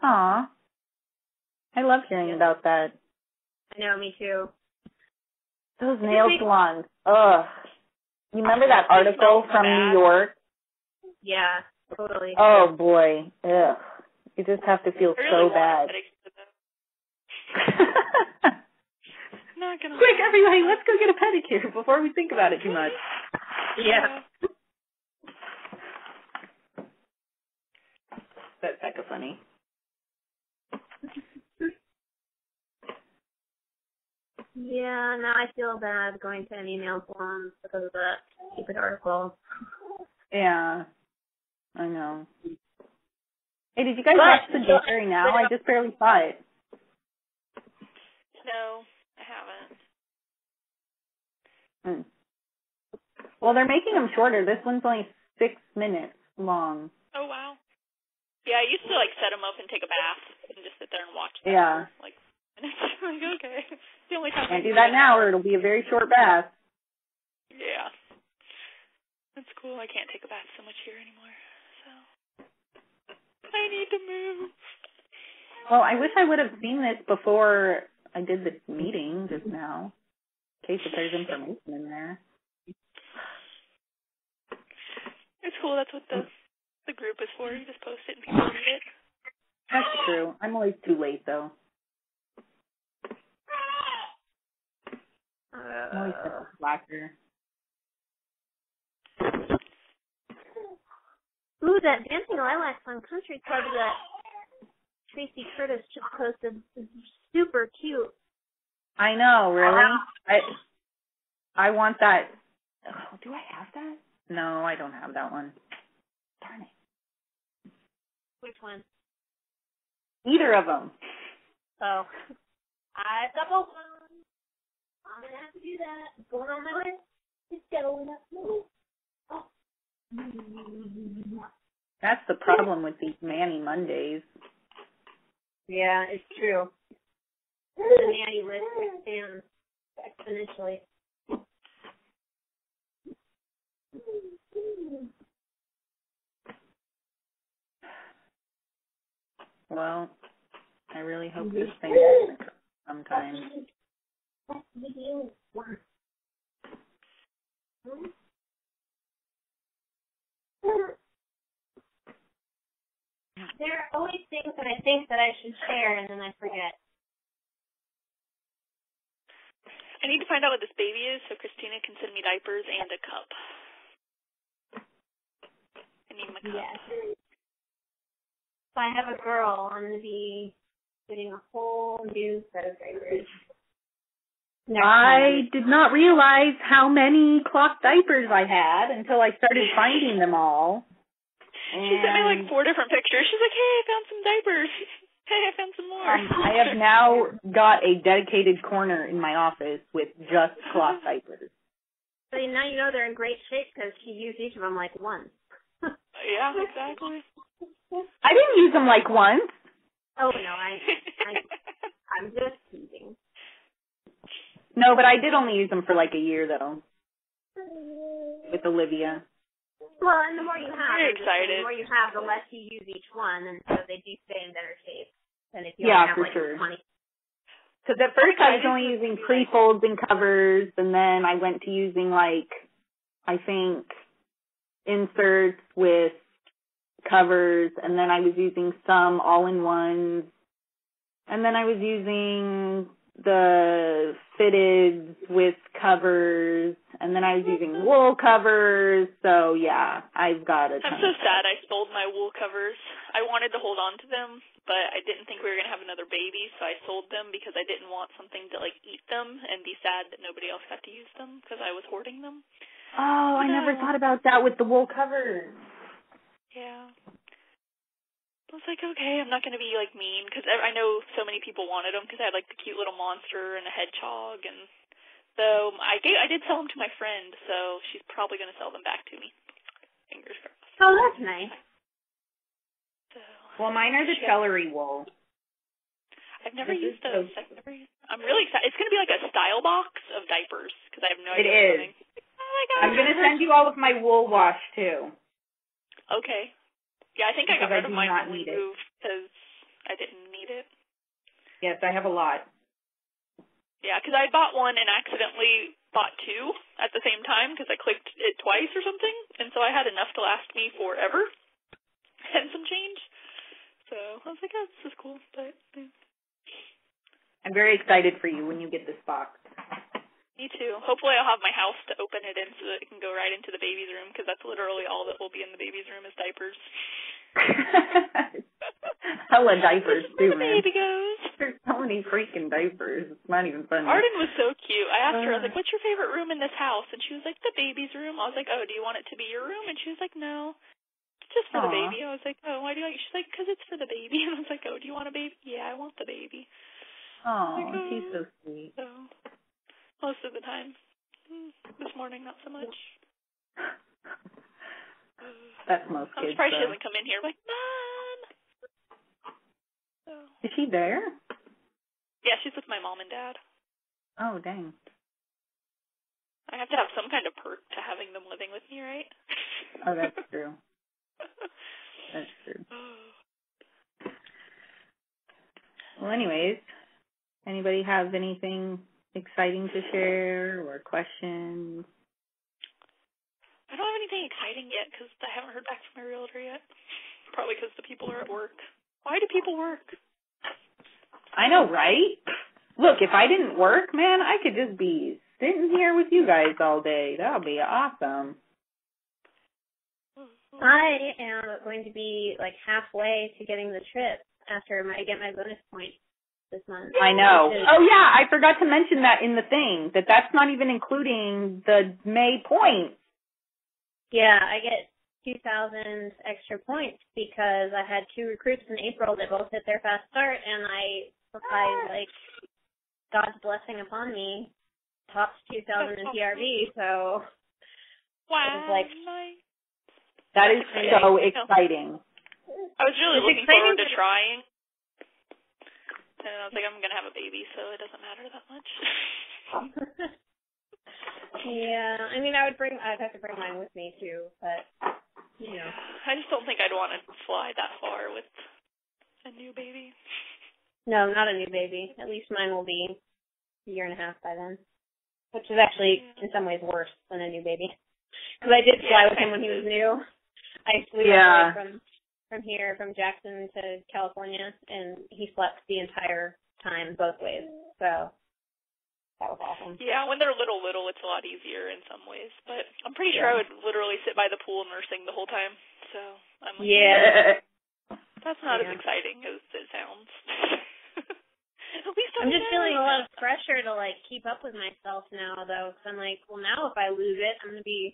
S1: Aw. I love hearing about that.
S3: I know, me too.
S1: Those nail salons. Ugh. You remember that article from New York?
S3: Yeah, totally.
S1: Oh, boy. Ugh. You just have to feel so bad.
S2: Not gonna
S1: Quick, everybody, let's go get a pedicure before we think about it too much.
S3: Yeah.
S1: That's hecka funny.
S3: Yeah, now I feel bad going to any nail salons because of that stupid article.
S1: Yeah, I know. Hey, did you guys watch the Joker now? I just barely saw it.
S2: No, I haven't.
S1: Well, they're making them shorter. This one's only 6 minutes long.
S2: Oh, wow. Yeah, I used to, like, set them up and take a bath and just sit there and watch them.
S1: Yeah.
S2: Like, like, okay. It's the only time
S1: Can't do that now or it'll be a very short bath.
S2: Yeah. That's cool. I can't take a bath so much here anymore. So, I need to move.
S1: Well, I wish I would have seen this before I did the meeting just now, in case if there's information in there.
S2: It's cool. That's what the group is for. You just post it and people read it.
S1: That's true. I'm always too late, though. I'm always such a slacker.
S3: Ooh, that Dancing Lilacs on Country Club that Tracy Curtis just posted is super cute.
S1: I know, really? I want that. Oh, do I have that? No, I don't have that one. Darn it.
S3: Which one?
S1: Either of them.
S3: Oh. I've got both of them. I'm going to have to do that. It's going on my list. It's going up. Oh.
S1: That's the problem with these Manny Mondays.
S3: Yeah, it's true. The Manny list expands exponentially.
S1: Well, I really hope this thing doesn't come sometime.
S3: There are always things that I think that I should share and then I forget.
S2: I need to find out what this baby is so Christina can send me diapers and a cup. I need my cup.
S3: Yes. If I have a girl, I'm going to be getting a whole new set of diapers.
S1: I did not realize how many cloth diapers I had until I started finding them all.
S2: She sent me like 4 different pictures. She's like, hey, I found some diapers. Hey, I found some more.
S1: I have now got a dedicated corner in my office with just cloth diapers.
S3: So now you know they're in great shape because she used each of them like once.
S2: Yeah, exactly.
S1: I didn't use them like once.
S3: Oh, no, I'm just teasing.
S1: No, but I did only use them for like a year, though, with Olivia.
S3: Well, and the more you have,
S2: Very excited.
S3: The more you have, the less you use each one, and so they do stay in better shape than if you
S1: Yeah,
S3: have
S1: for
S3: like
S1: sure.
S3: 20.
S1: Because at first I was only using pre-folds and covers, and then I went to using, like, I think, inserts with covers, and then I was using some all-in-ones, and then I was using the fitteds with covers, and then I was using wool covers, so yeah, I've got a ton.
S2: I'm so sad I sold my wool covers. I wanted to hold on to them, but I didn't think we were going to have another baby, so I sold them because I didn't want something to, like, eat them and be sad that nobody else got to use them because I was hoarding them.
S1: Oh, I never thought about that with the wool covers.
S2: Yeah. I was like, okay, I'm not going to be, like, mean, because I know so many people wanted them because I had, like, the cute little monster and a hedgehog, and so I did sell them to my friend, so she's probably going to sell them back to me. Fingers crossed.
S3: Oh, that's nice.
S2: So,
S1: Well, mine are the celery wool.
S2: I've never used those. I'm really excited. It's going to be like a style box of diapers because I have no idea.
S1: It is.
S2: Oh my God.
S1: I'm going to send you all of my wool wash, too.
S2: Okay. Yeah, I think I got rid of mine when we moved because I didn't need it.
S1: Yes, I have a lot.
S2: Yeah, because I bought one and accidentally bought two at the same time because I clicked it twice or something, and so I had enough to last me forever and some change. So I was like, oh, this is cool. But yeah.
S1: I'm very excited for you when you get this box.
S2: Me too. Hopefully I'll have my house to open it in so that it can go right into the baby's room because that's literally all that will be in the baby's room is diapers.
S1: Hella diapers too,
S2: the
S1: man.
S2: baby goes.
S1: There's so many freaking diapers. It's not even funny.
S2: Arden was so cute. I asked her, I was like, what's your favorite room in this house? And she was like, the baby's room. I was like, oh, do you want it to be your room? And she was like, no. It's just for the baby. I was like, oh, why do you like it? She's like, because it's for the baby. And I was like, oh, do you want a baby? Yeah, I want the baby.
S1: Oh,
S2: like,
S1: she's so sweet.
S2: So, most of the time. This morning, not so much.
S1: That's most kids,
S2: I'm surprised she
S1: though.
S2: doesn't come in here like, Mom! So.
S1: Is she there?
S2: Yeah, she's with my mom and dad.
S1: Oh, dang.
S2: I have to have some kind of perk to having them living with me, right?
S1: Oh, that's true. That's true. Well, anyways, anybody have anything exciting to share or questions?
S2: I don't have anything exciting yet because I haven't heard back from my realtor yet. Probably because the people are at work. Why do people work?
S1: I know, right? Look, if I didn't work, man, I could just be sitting here with you guys all day. That would be awesome.
S3: I am going to be like halfway to getting the trip after I get my bonus points this month.
S1: I know. Oh, yeah, I forgot to mention that in the thing, that's not even including the May points. Yeah,
S3: I get 2,000 extra points because I had 2 recruits in April that both hit their fast start, and I like, God's blessing upon me, tops 2,000 in PRV, so
S2: wow,
S3: it was like,
S2: nice.
S1: That is so exciting.
S2: I was really looking forward to trying. And I was like, I'm going to have a baby, so it doesn't matter that much.
S3: Yeah, I mean, I'd have to bring mine with me, too, but, you know.
S2: I just don't think I'd want to fly that far with a new baby.
S3: No, not a new baby. At least mine will be a year and a half by then, which is actually, in some ways, worse than a new baby. Because I did fly with him when he was new. I flew all the way from here, from Jackson to California, and he slept the entire time both ways. So that was awesome.
S2: Yeah, when they're little, it's a lot easier in some ways. But I'm pretty sure I would literally sit by the pool nursing the whole time. So I'm like, that's not as exciting as it sounds. At least
S3: I'm just feeling a lot of pressure to like keep up with myself now, though. Because I'm like, well, now if I lose it, I'm gonna be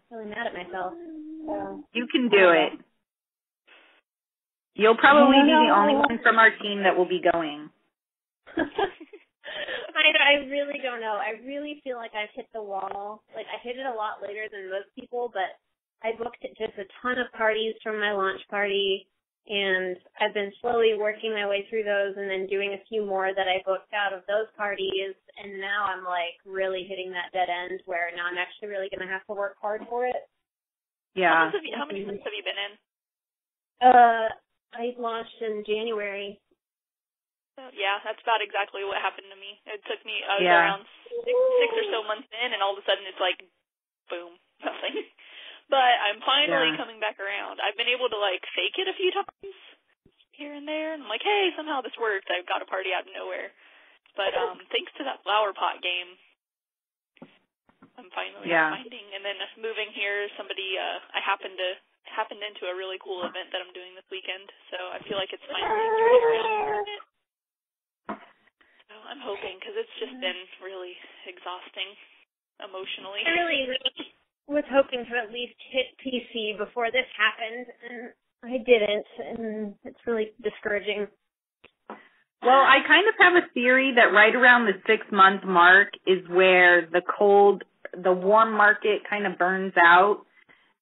S3: really mad at myself. So,
S1: you can do it. You'll probably be the only one from our team that will be going.
S3: I really don't know. I really feel like I've hit the wall. Like, I hit it a lot later than most people, but I booked just a ton of parties from my launch party, and I've been slowly working my way through those and then doing a few more that I booked out of those parties, and now I'm, like, really hitting that dead end where now I'm actually really going to have to work hard for it.
S1: Yeah.
S2: How many months have you been in?
S3: I launched in January.
S2: Yeah, that's about exactly what happened to me. It took me, I was around six or so months in, and all of a sudden it's like, boom, nothing. But I'm finally coming back around. I've been able to, like, fake it a few times here and there, and I'm like, hey, somehow this worked. I've got a party out of nowhere. But thanks to that flower pot game, I'm finally finding. And then moving here, somebody, I happened into a really cool event that I'm doing this weekend, so I feel like it's finally turning around a bit. So I'm hoping, because it's just been really exhausting. emotionally.
S3: I really was hoping to at least hit PC before this happened, and I didn't, and it's really discouraging.
S1: Well, I kind of have a theory that right around the 6-month mark is where the warm market kind of burns out,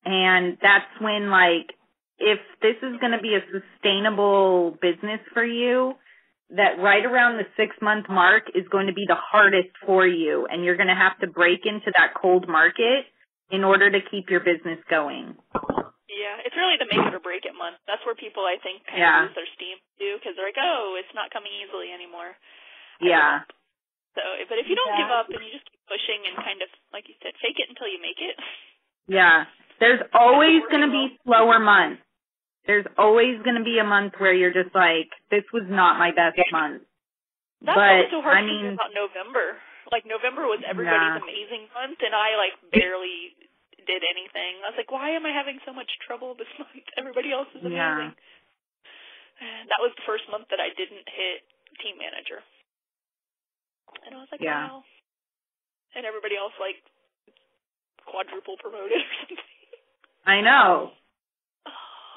S1: and that's when, like, if this is going to be a sustainable business for you, that right around the 6-month mark is going to be the hardest for you, and you're going to have to break into that cold market in order to keep your business going.
S2: Yeah, it's really the make it or break it month. That's where people, I think, kind of lose their steam, too, because they're like, oh, it's not coming easily anymore.
S1: Yeah.
S2: So, but if you don't give up and you just keep pushing and kind of, like you said, fake it until you make it.
S1: Yeah. There's always going to be slower months. There's always going to be a month where you're just like, this was not my best month.
S2: That's what was so hard to figure about November. Like, November was everybody's amazing month, and I, like, barely did anything. I was like, why am I having so much trouble this month? Everybody else is amazing. And that was the first month that I didn't hit team manager. And I was like, wow. And everybody else, like, quadruple promoted or something.
S1: I know.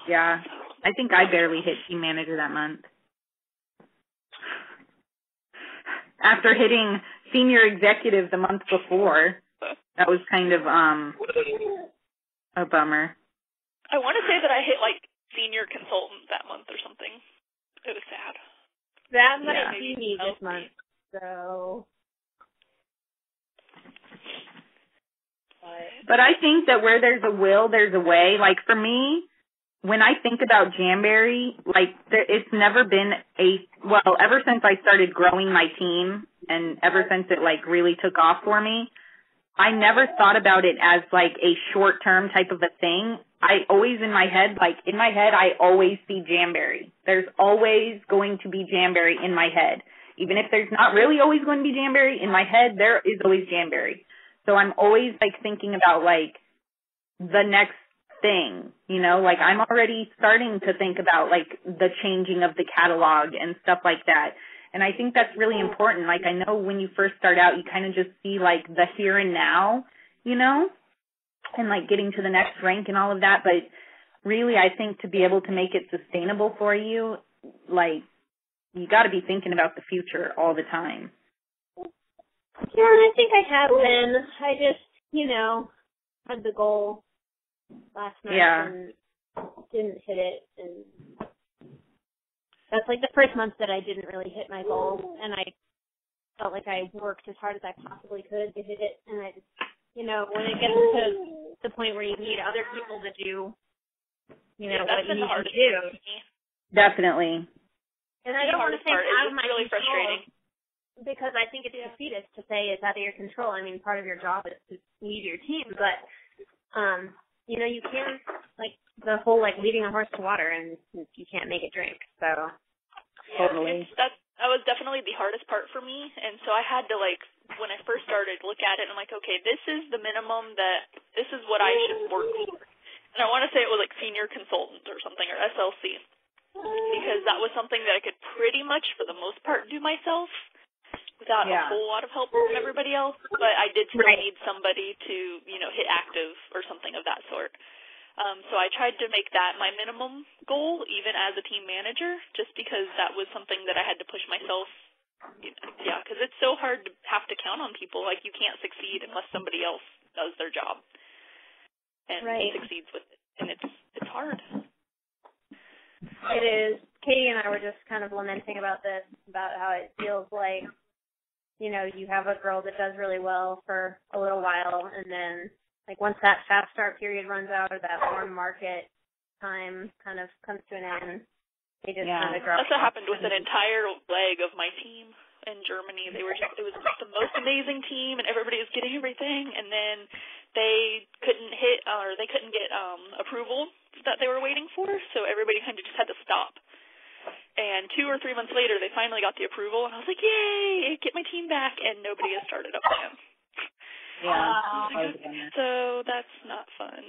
S1: Yeah. I think I barely hit team manager that month. After hitting senior executive the month before, that was kind of a bummer.
S2: I want to say that I hit, like, senior consultant that month or something. It was sad.
S3: That might be me this month, so...
S1: But I think that where there's a will, there's a way. Like, for me, when I think about Jamberry, like, it's never been ever since I started growing my team and ever since it, like, really took off for me, I never thought about it as, like, a short-term type of a thing. I always in my head, I always see Jamberry. There's always going to be Jamberry in my head. Even if there's not really always going to be Jamberry, in my head, there is always Jamberry. So I'm always, like, thinking about, like, the next thing, you know? Like, I'm already starting to think about, like, the changing of the catalog and stuff like that. And I think that's really important. Like, I know when you first start out, you kind of just see, like, the here and now, you know? And, like, getting to the next rank and all of that. But really, I think to be able to make it sustainable for you, like, you got to be thinking about the future all the time.
S3: Yeah, I think I have been. I just, had the goal last night and didn't hit it. And that's like the first month that I didn't really hit my goal. And I felt like I worked as hard as I possibly could to hit it. And I just, when it gets to the point where you need other people to do, what you need to do.
S1: Definitely.
S3: And I don't want to think out of my
S2: really
S3: control.
S2: Frustrating.
S3: Because I think it's defeatist to say it's out of your control. I mean, part of your job is to lead your team, but, you can't, like, the whole, like, leading a horse to water and you can't make it drink, so.
S1: Totally.
S2: That was definitely the hardest part for me, and so I had to, like, when I first started, look at it, and I'm like, okay, this is the minimum this is what I should work for. And I want to say it was, like, senior consultant or something, or SLC, because that was something that I could pretty much, for the most part, do myself. Without a whole lot of help from everybody else, but I did still need somebody to, hit active or something of that sort. So I tried to make that my minimum goal, even as a team manager, just because that was something that I had to push myself. Because it's so hard to have to count on people. Like, you can't succeed unless somebody else does their job and succeeds with it, and it's hard.
S3: It is. Katie and I were just kind of lamenting about this, about how it feels like, you have a girl that does really well for a little while, and then, like, once that fast start period runs out or that warm market time kind of comes to an end, they just kind of drop.
S2: That's what happened with an entire leg of my team in Germany. It was just the most amazing team, and everybody was getting everything, and then they couldn't get approval that they were waiting for, so everybody kind of just had to stop. And 2 or 3 months later, they finally got the approval, and I was like, yay, get my team back, and nobody has started up again. So that's not fun.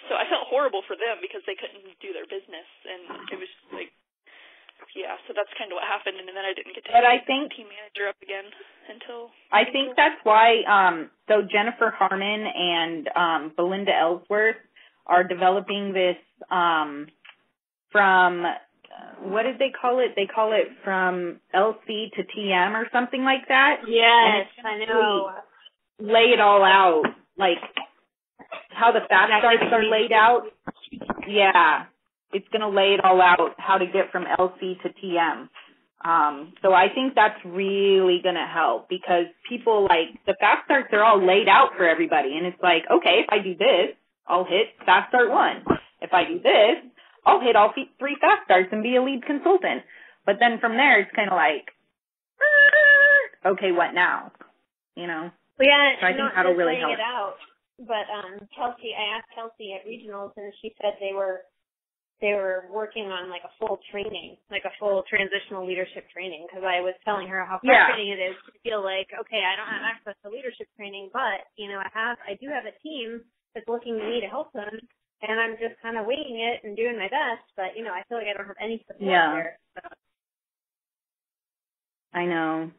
S2: So I felt horrible for them because they couldn't do their business, and it was just like, so that's kind of what happened, and then I didn't get to get team manager up again. until.
S1: I think that's why. So Jennifer Harmon and Belinda Ellsworth are developing this from. What did they call it? They call it from LC to TM or something like that.
S3: Yes, I know.
S1: Lay it all out, like how the fast starts are laid out. Yeah, it's going to lay it all out, how to get from LC to TM. So I think that's really going to help because people like the fast starts are all laid out for everybody. And it's like, okay, if I do this, I'll hit fast start 1. If I do this, I'll hit all 3 fast starts and be a lead consultant. But then from there, it's kind of like, okay, what now? You know?
S3: Well, yeah,
S1: so I think that'll really help.
S3: It out. But Kelsey, I asked Kelsey at regionals, and she said they were working on like a full training, like a full transitional leadership training. Because I was telling her how frustrating it is to feel like, okay, I don't have access to leadership training, but you know, I do have a team that's looking to me to help them, and I'm just kind of winging it and doing my best. But you know, I feel like I don't have any support there. So.
S1: I know.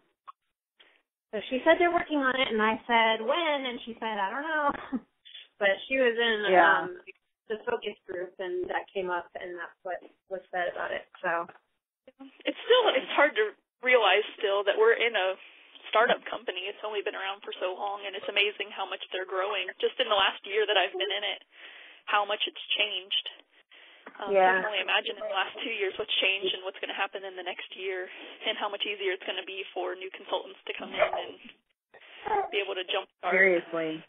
S3: So she said they're working on it, and I said, when? And she said, I don't know. But she was in the focus group, and that came up, and that's what was said about it. So
S2: it's hard to realize still that we're in a startup company. It's only been around for so long, and it's amazing how much they're growing. Just in the last year that I've been in it, how much it's changed. I can only imagine in the last 2 years what's changed and what's going to happen in the next year and how much easier it's going to be for new consultants to come in and be able to jump start.
S1: Seriously.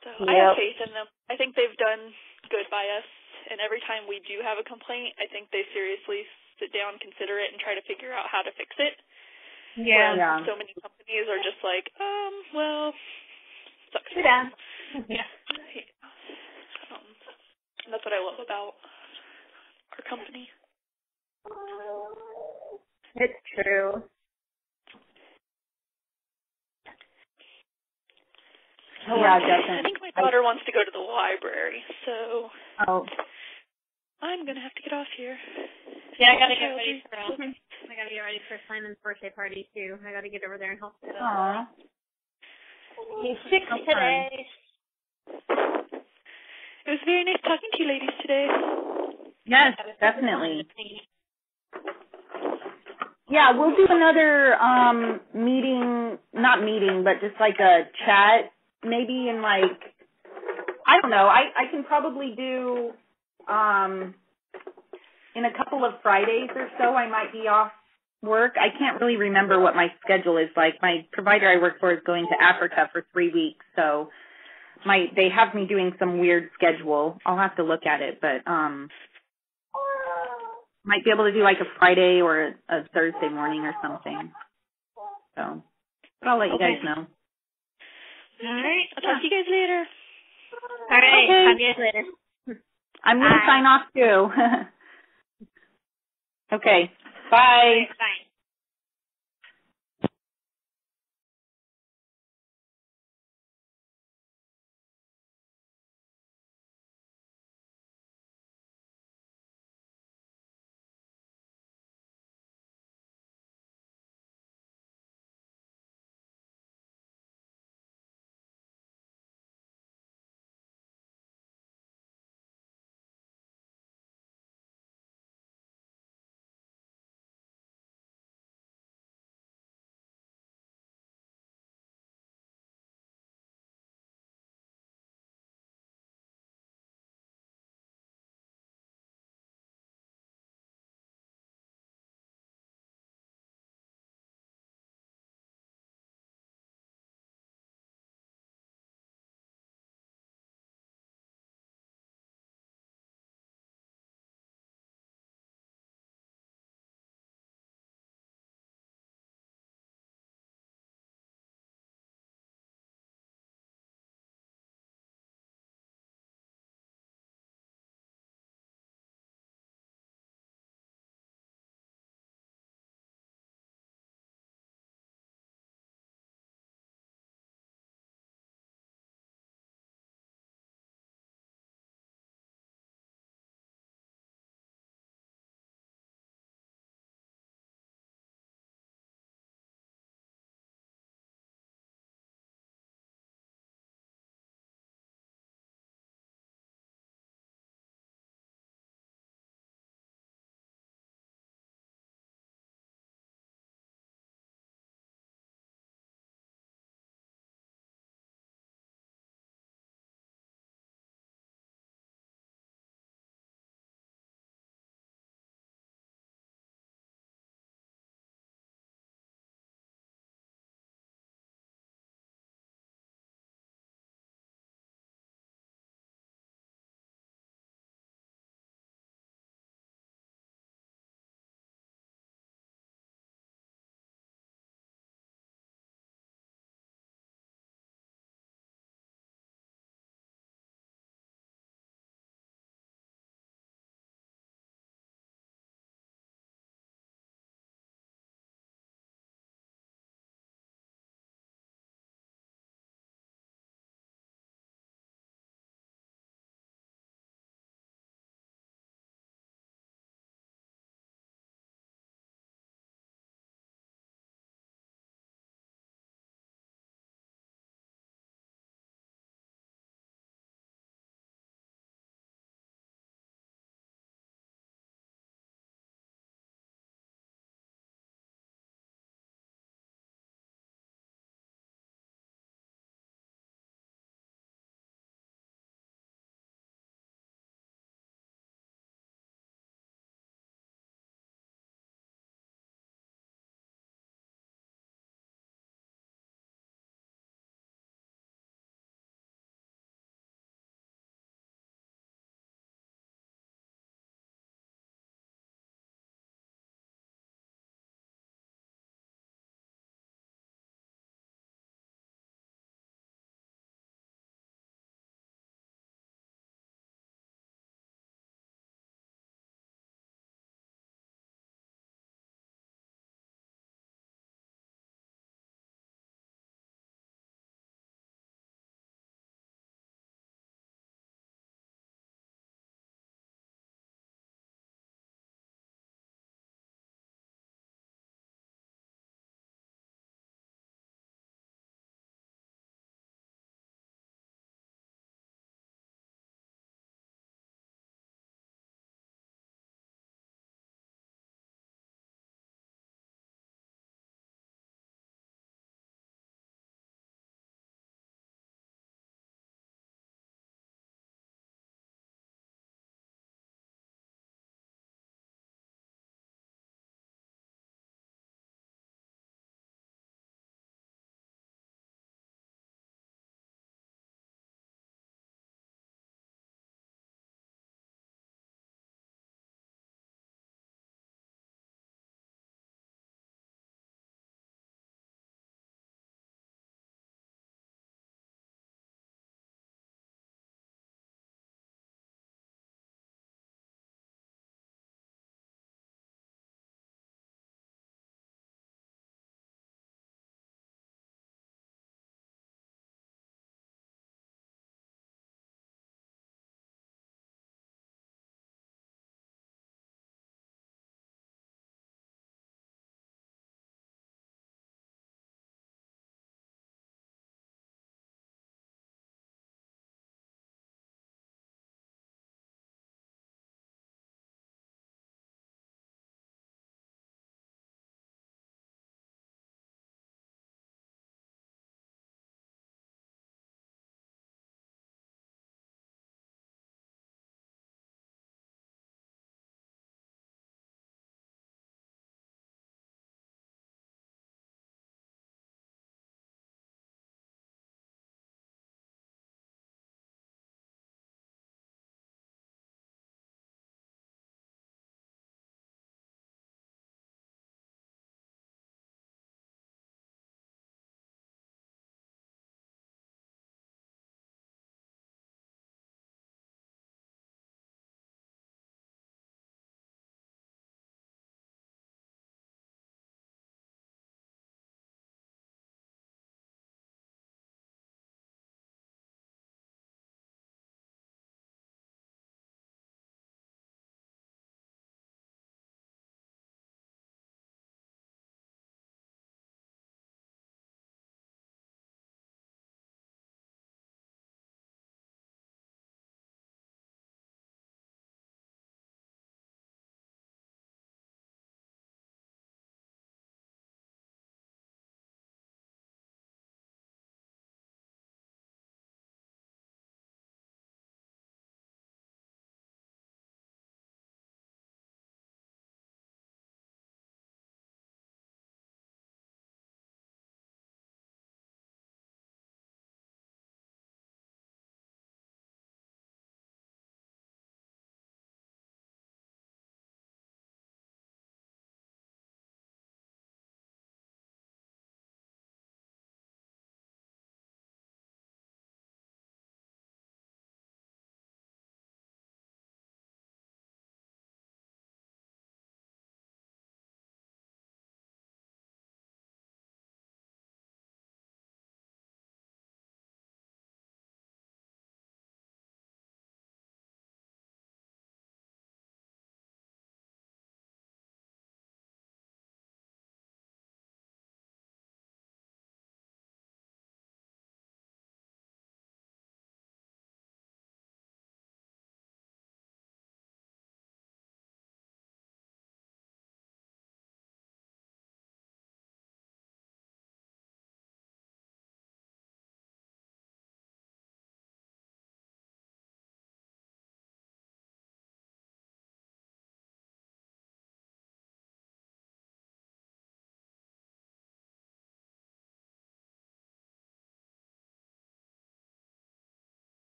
S2: So I have faith in them. I think they've done good by us, and every time we do have a complaint, I think they seriously sit down, consider it, and try to figure out how to fix it.
S3: Yeah.
S2: Whereas so many companies are just like, well, sucks.
S3: Yeah.
S2: Yeah. And that's what I love about our company.
S3: It's true.
S1: Yeah, definitely.
S2: I think my daughter wants to go to the library, so I'm gonna have to get off here.
S3: Yeah, I gotta get ready for Simon's birthday party too. I gotta get over there and help him.
S1: Aww.
S3: He's 6 today.
S2: It was very nice talking to you ladies today.
S1: Yes, definitely. Yeah, we'll do another not meeting, but just like a chat, maybe in like, I don't know, I can probably do, in a couple of Fridays or so, I might be off work. I can't really remember what my schedule is like. My provider I work for is going to Africa for 3 weeks, so they have me doing some weird schedule. I'll have to look at it, but might be able to do like a Friday or a Thursday morning or something. So, but I'll let you guys know.
S2: All right. I'll talk to you guys later.
S3: All right.
S1: Okay.
S3: Talk to you guys later.
S1: I'm going to sign off too. Okay. Bye.
S3: Bye.